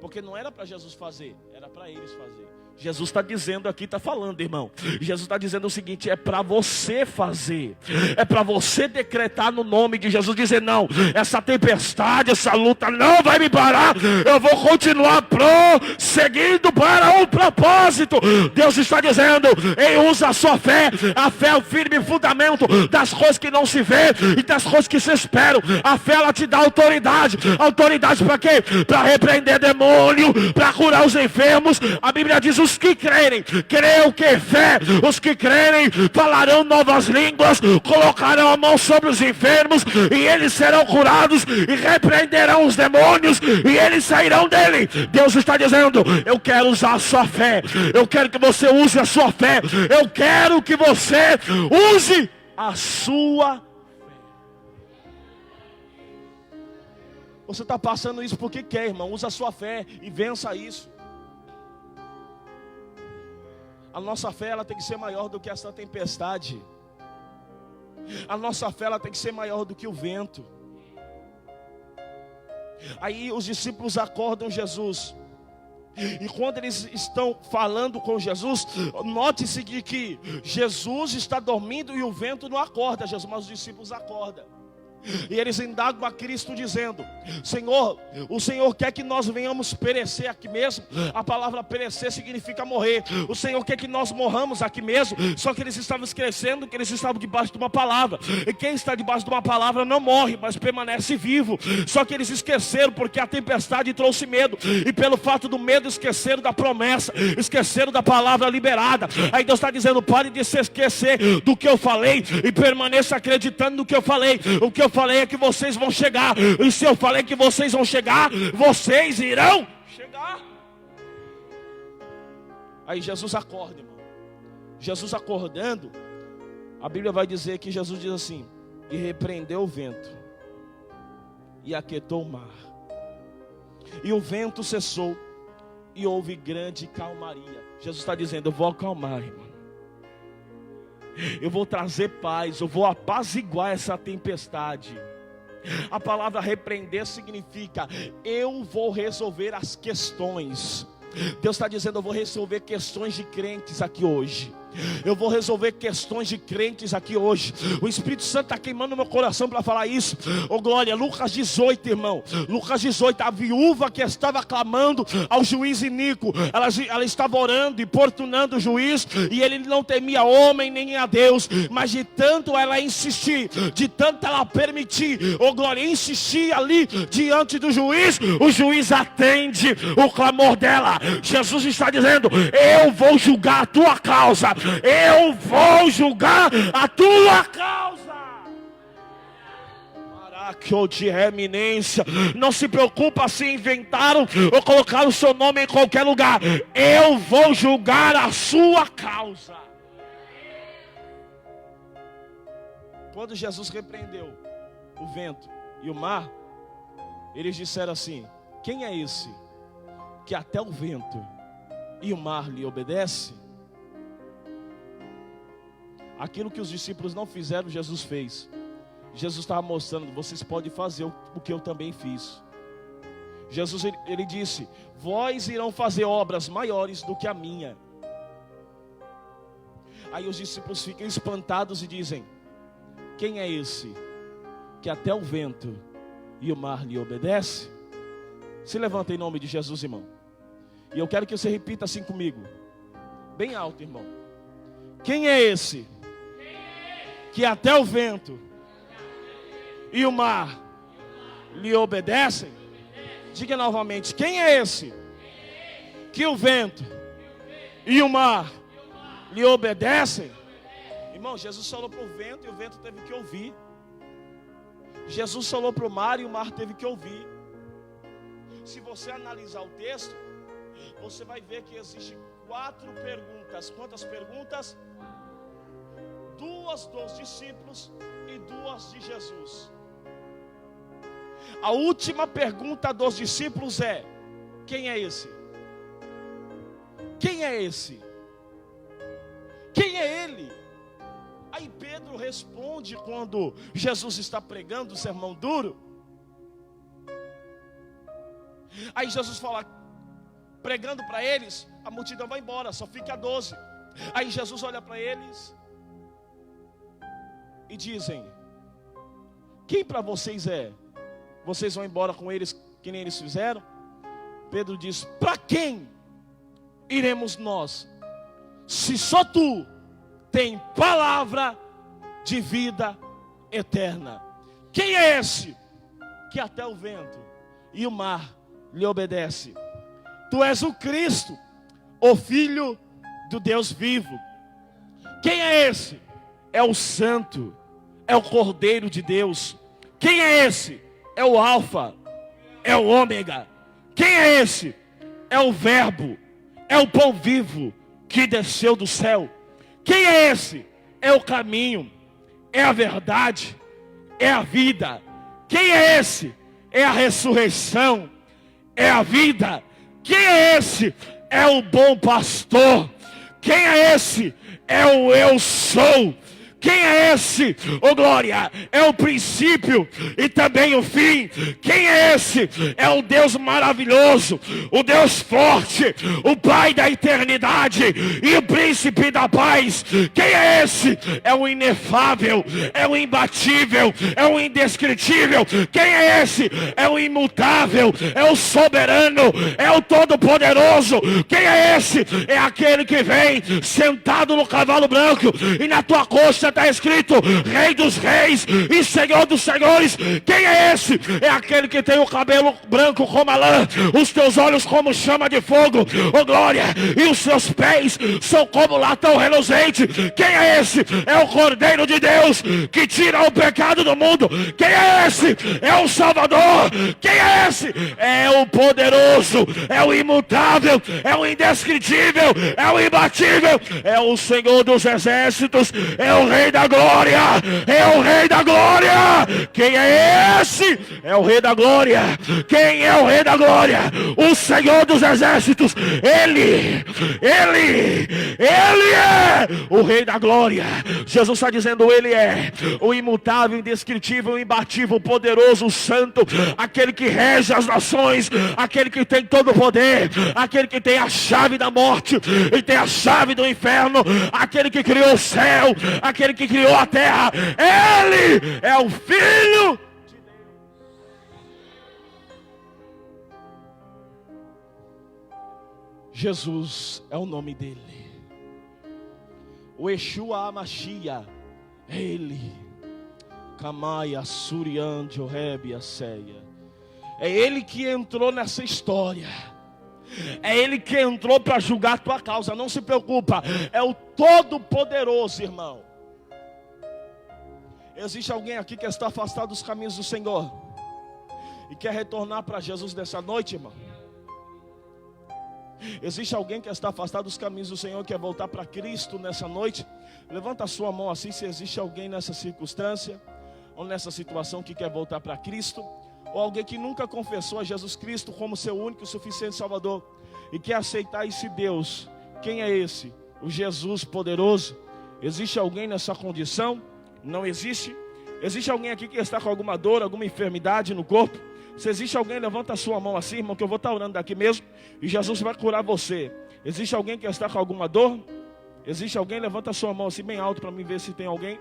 Porque não era para Jesus fazer, era para eles fazer. Jesus está dizendo aqui, está falando, irmão. Jesus está dizendo o seguinte: é para você fazer, é para você decretar no nome de Jesus, dizer: não, essa tempestade, essa luta não vai me parar, eu vou continuar prosseguindo para um propósito. Deus está dizendo: ei, usa a sua fé. A fé é o firme fundamento das coisas que não se vê e das coisas que se esperam. A fé, ela te dá autoridade. Autoridade para quê? Para repreender demônio, para curar os enfermos. A Bíblia diz: os que crerem, creio que fé, os que crerem falarão novas línguas, colocarão a mão sobre os enfermos e eles serão curados, e repreenderão os demônios e eles sairão dele. Deus está dizendo: eu quero usar a sua fé, eu quero que você use a sua fé, eu quero que você use a sua fé. Você está passando isso porque quer, irmão. Usa a sua fé e vença isso. A nossa fé, ela tem que ser maior do que essa tempestade. A nossa fé, ela tem que ser maior do que o vento. Aí os discípulos acordam Jesus. E quando eles estão falando com Jesus, note-se que Jesus está dormindo e o vento não acorda Jesus, mas os discípulos acordam. E eles indagam a Cristo dizendo: Senhor, o Senhor quer que nós venhamos perecer aqui mesmo? A palavra perecer significa morrer. O Senhor quer que nós morramos aqui mesmo? Só que eles estavam esquecendo que eles estavam debaixo de uma palavra. E quem está debaixo de uma palavra não morre, mas permanece vivo. Só que eles esqueceram porque a tempestade trouxe medo. E pelo fato do medo esqueceram da promessa, esqueceram da palavra liberada. Aí Deus está dizendo: pare de se esquecer do que eu falei e permaneça acreditando no que eu falei. O que eu falei é que vocês vão chegar. E se eu falei que vocês vão chegar, vocês irão chegar. Aí Jesus acorda, irmão. Jesus acordando, a Bíblia vai dizer que Jesus diz assim: e repreendeu o vento e aquietou o mar, e o vento cessou e houve grande calmaria. Jesus está dizendo: eu vou acalmar, irmão. Eu vou trazer paz, eu vou apaziguar essa tempestade. A palavra repreender significa: eu vou resolver as questões. Deus está dizendo: eu vou resolver questões de crentes aqui hoje. Eu vou resolver questões de crentes aqui hoje. O Espírito Santo está queimando meu coração para falar isso. Oh glória, Lucas 18, irmão. Lucas 18, a viúva que estava clamando ao juiz iníquo, ela estava orando, importunando o juiz, e ele não temia homem nem a Deus. Mas de tanto ela insistir, de tanto ela permitir, oh glória, insistir ali diante do juiz, o juiz atende o clamor dela. Jesus está dizendo: eu vou julgar a tua causa. Eu vou julgar a tua causa. Maraca de eminência. Não se preocupa se inventaram ou colocaram o seu nome em qualquer lugar. Eu vou julgar a sua causa. Quando Jesus repreendeu o vento e o mar, eles disseram assim: quem é esse que até o vento e o mar lhe obedece? Aquilo que os discípulos não fizeram, Jesus fez. Jesus estava mostrando: vocês podem fazer o que eu também fiz. Jesus, ele disse: vós irão fazer obras maiores do que a minha. Aí os discípulos ficam espantados e dizem: quem é esse que até o vento e o mar lhe obedece? Se levanta em nome de Jesus, irmão. E eu quero que você repita assim comigo, bem alto, irmão. Quem é esse que até o vento e o mar lhe obedecem? Diga novamente: quem é esse que o vento e o mar lhe obedecem? Irmão, Jesus falou para o vento e o vento teve que ouvir. Jesus falou para o mar e o mar teve que ouvir. Se você analisar o texto, você vai ver que existem 4 perguntas. Quantas perguntas? 2 dos discípulos e 2 de Jesus. A última pergunta dos discípulos é: quem é esse? Quem é esse? Quem é ele? Aí Pedro responde quando Jesus está pregando o sermão duro. Aí Jesus fala: pregando para eles, a multidão vai embora, só fica 12. Aí Jesus olha para eles e dizem: quem para vocês é? Vocês vão embora com eles que nem eles fizeram? Pedro diz: para quem iremos nós, se só tu tem palavra de vida eterna? Quem é esse que até o vento e o mar lhe obedece? Tu és o Cristo, o Filho do Deus vivo. Quem é esse? É o Santo, é o Cordeiro de Deus. Quem é esse? É o Alfa, é o Ômega. Quem é esse? É o Verbo, é o pão vivo que desceu do céu. Quem é esse? É o caminho, é a verdade, é a vida. Quem é esse? É a ressurreição, é a vida. Quem é esse? É o bom pastor. Quem é esse? É o eu sou. Quem é esse? Oh glória, é o princípio e também o fim. Quem é esse? É o Deus maravilhoso, o Deus forte, o Pai da eternidade e o príncipe da paz. Quem é esse? É o inefável, é o imbatível, é o indescritível. Quem é esse? É o imutável, é o soberano, é o todo-poderoso. Quem é esse? É aquele que vem sentado no cavalo branco e na tua coxa está escrito Rei dos Reis e Senhor dos Senhores. Quem é esse? É aquele que tem o cabelo branco como a lã, os teus olhos como chama de fogo, oh glória, e os seus pés são como latão reluzente. Quem é esse? É o Cordeiro de Deus que tira o pecado do mundo. Quem é esse? É o Salvador. Quem é esse? É o poderoso, é o imutável, é o indescritível, é o imbatível, é o Senhor dos exércitos, é o Rei da glória, é o Rei da glória. Quem é esse? É o Rei da glória. Quem é o Rei da glória? O Senhor dos exércitos. Ele é o Rei da glória. Jesus está dizendo: Ele é o imutável, indescritível, imbatível, poderoso, santo, aquele que rege as nações, aquele que tem todo o poder, aquele que tem a chave da morte e tem a chave do inferno, aquele que criou o céu, aquele que criou a terra. Ele é o Filho de Deus. Jesus é o nome dele. O Yeshua Amashia, ele. Kamaia Surian Joheb Aseia. É ele que entrou nessa história. É ele que entrou para julgar a tua causa. Não se preocupa. É o Todo-Poderoso, irmão. Existe alguém aqui que está afastado dos caminhos do Senhor e quer retornar para Jesus nessa noite, irmão? Existe alguém que está afastado dos caminhos do Senhor e quer voltar para Cristo nessa noite? Levanta a sua mão assim, se existe alguém nessa circunstância ou nessa situação que quer voltar para Cristo, ou alguém que nunca confessou a Jesus Cristo como seu único e suficiente Salvador e quer aceitar esse Deus. Quem é esse? O Jesus poderoso. Existe alguém nessa condição? Não existe? Existe alguém aqui que está com alguma dor, alguma enfermidade no corpo? Se existe alguém, levanta a sua mão assim, irmão, que eu vou estar orando daqui mesmo e Jesus vai curar você. Existe alguém que está com alguma dor? Existe alguém? Levanta a sua mão assim bem alto para mim ver se tem alguém.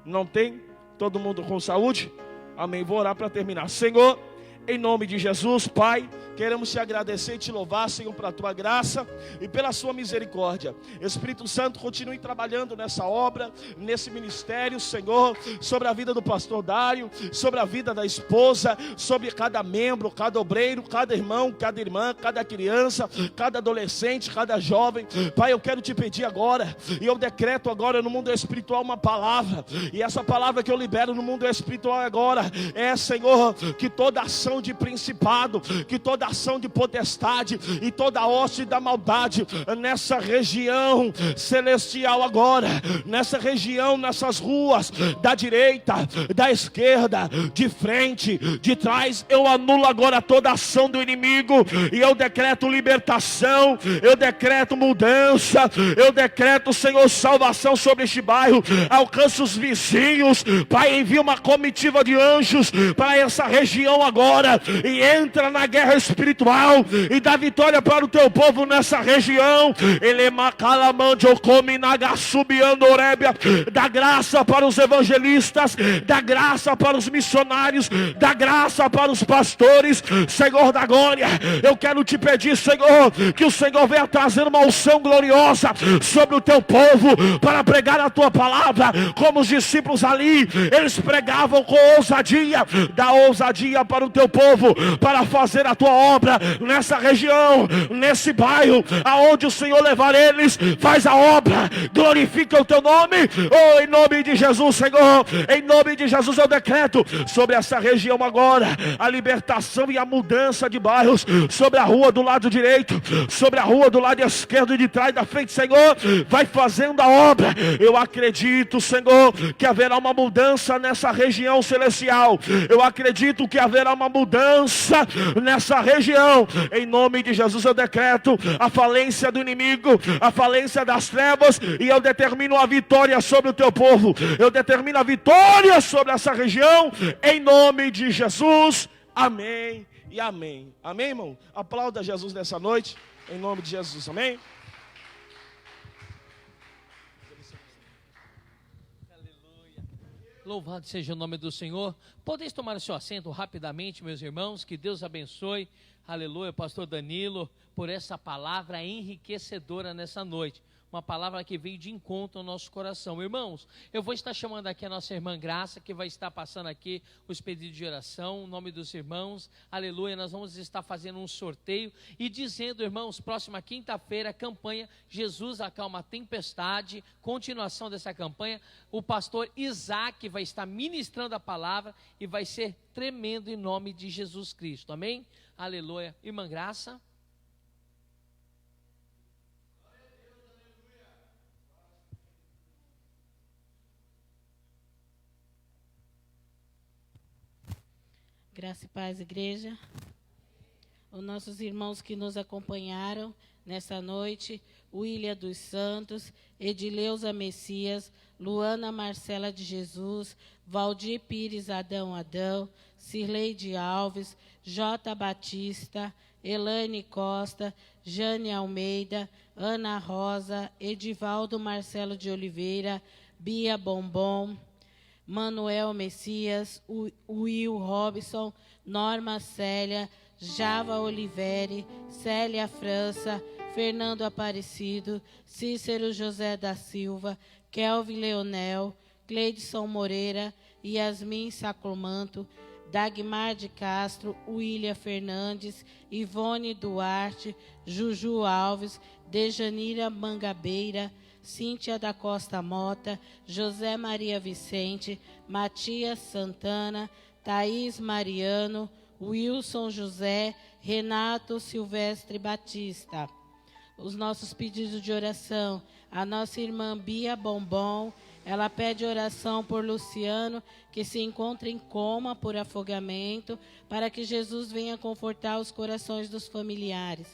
Não tem? Todo mundo com saúde? Amém. Vou orar para terminar. Senhor, em nome de Jesus, Pai, queremos te agradecer e te louvar, Senhor, pela tua graça e pela sua misericórdia. Espírito Santo, continue trabalhando nessa obra, nesse ministério, Senhor, sobre a vida do pastor Dário, sobre a vida da esposa, sobre cada membro, cada obreiro, cada irmão, cada irmã, cada criança, cada adolescente, cada jovem. Pai, eu quero te pedir agora, e eu decreto agora no mundo espiritual uma palavra, e essa palavra que eu libero no mundo espiritual agora é, Senhor, que toda ação de principado, que toda ação de potestade e toda hoste da maldade nessa região celestial agora, nessa região, nessas ruas da direita, da esquerda, de frente, de trás, eu anulo agora toda ação do inimigo e eu decreto libertação, eu decreto mudança, eu decreto, Senhor, salvação sobre este bairro. Alcança os vizinhos, Pai, envia uma comitiva de anjos para essa região agora. agora e entra na guerra espiritual e dá vitória para o teu povo nessa região. Dá graça para os evangelistas, dá graça para os missionários, dá graça para os pastores. Senhor da glória, eu quero te pedir, Senhor, que o Senhor venha trazer uma unção gloriosa sobre o teu povo para pregar a tua palavra, como os discípulos ali, eles pregavam com ousadia. Dá ousadia para o teu povo, para fazer a tua obra nessa região, nesse bairro, aonde o Senhor levar eles. Faz a obra, glorifica o teu nome, oh, em nome de Jesus, Senhor. Em nome de Jesus eu decreto sobre essa região agora a libertação e a mudança de bairros, sobre a rua do lado direito, sobre a rua do lado esquerdo e de trás da frente. Senhor, vai fazendo a obra. Eu acredito, Senhor, que haverá uma mudança nessa região celestial. Eu acredito que haverá uma mudança nessa região. Em nome de Jesus eu decreto a falência do inimigo, a falência das trevas, e eu determino a vitória sobre o teu povo. Eu determino a vitória sobre essa região, em nome de Jesus. Amém e amém. Amém, irmão? Aplauda Jesus nessa noite, em nome de Jesus. Amém? Louvado seja o nome do Senhor. Podeis tomar o seu assento rapidamente, meus irmãos. Que Deus abençoe. Aleluia, pastor Danilo, por essa palavra enriquecedora nessa noite. Uma palavra que veio de encontro ao nosso coração. Irmãos, eu vou estar chamando aqui a nossa irmã Graça, que vai estar passando aqui os pedidos de oração, o nome dos irmãos. Aleluia, nós vamos estar fazendo um sorteio e dizendo, irmãos, próxima quinta-feira, campanha Jesus Acalma a Tempestade. Continuação dessa campanha, o pastor Isaac vai estar ministrando a palavra e vai ser tremendo em nome de Jesus Cristo. Amém? Aleluia. Irmã Graça. Graça e paz, igreja. Os nossos irmãos que nos acompanharam nessa noite, William dos Santos, Edileuza Messias, Luana Marcela de Jesus, Valdir Pires Adão, Cirleide Alves, J. Batista, Elaine Costa, Jane Almeida, Ana Rosa, Edivaldo Marcelo de Oliveira, Bia Bombom, Manuel Messias, Will Robson, Norma Célia, Java Oliveri, Célia França, Fernando Aparecido, Cícero José da Silva, Kelvin Leonel, Cleidson Moreira, Yasmin Sacromanto, Dagmar de Castro, William Fernandes, Ivone Duarte, Juju Alves, Dejanira Mangabeira, Cíntia da Costa Mota, José Maria Vicente, Matias Santana, Thaís Mariano, Wilson José, Renato Silvestre Batista. Os nossos pedidos de oração, a nossa irmã Bia Bombom, ela pede oração por Luciano, que se encontra em coma por afogamento, para que Jesus venha confortar os corações dos familiares.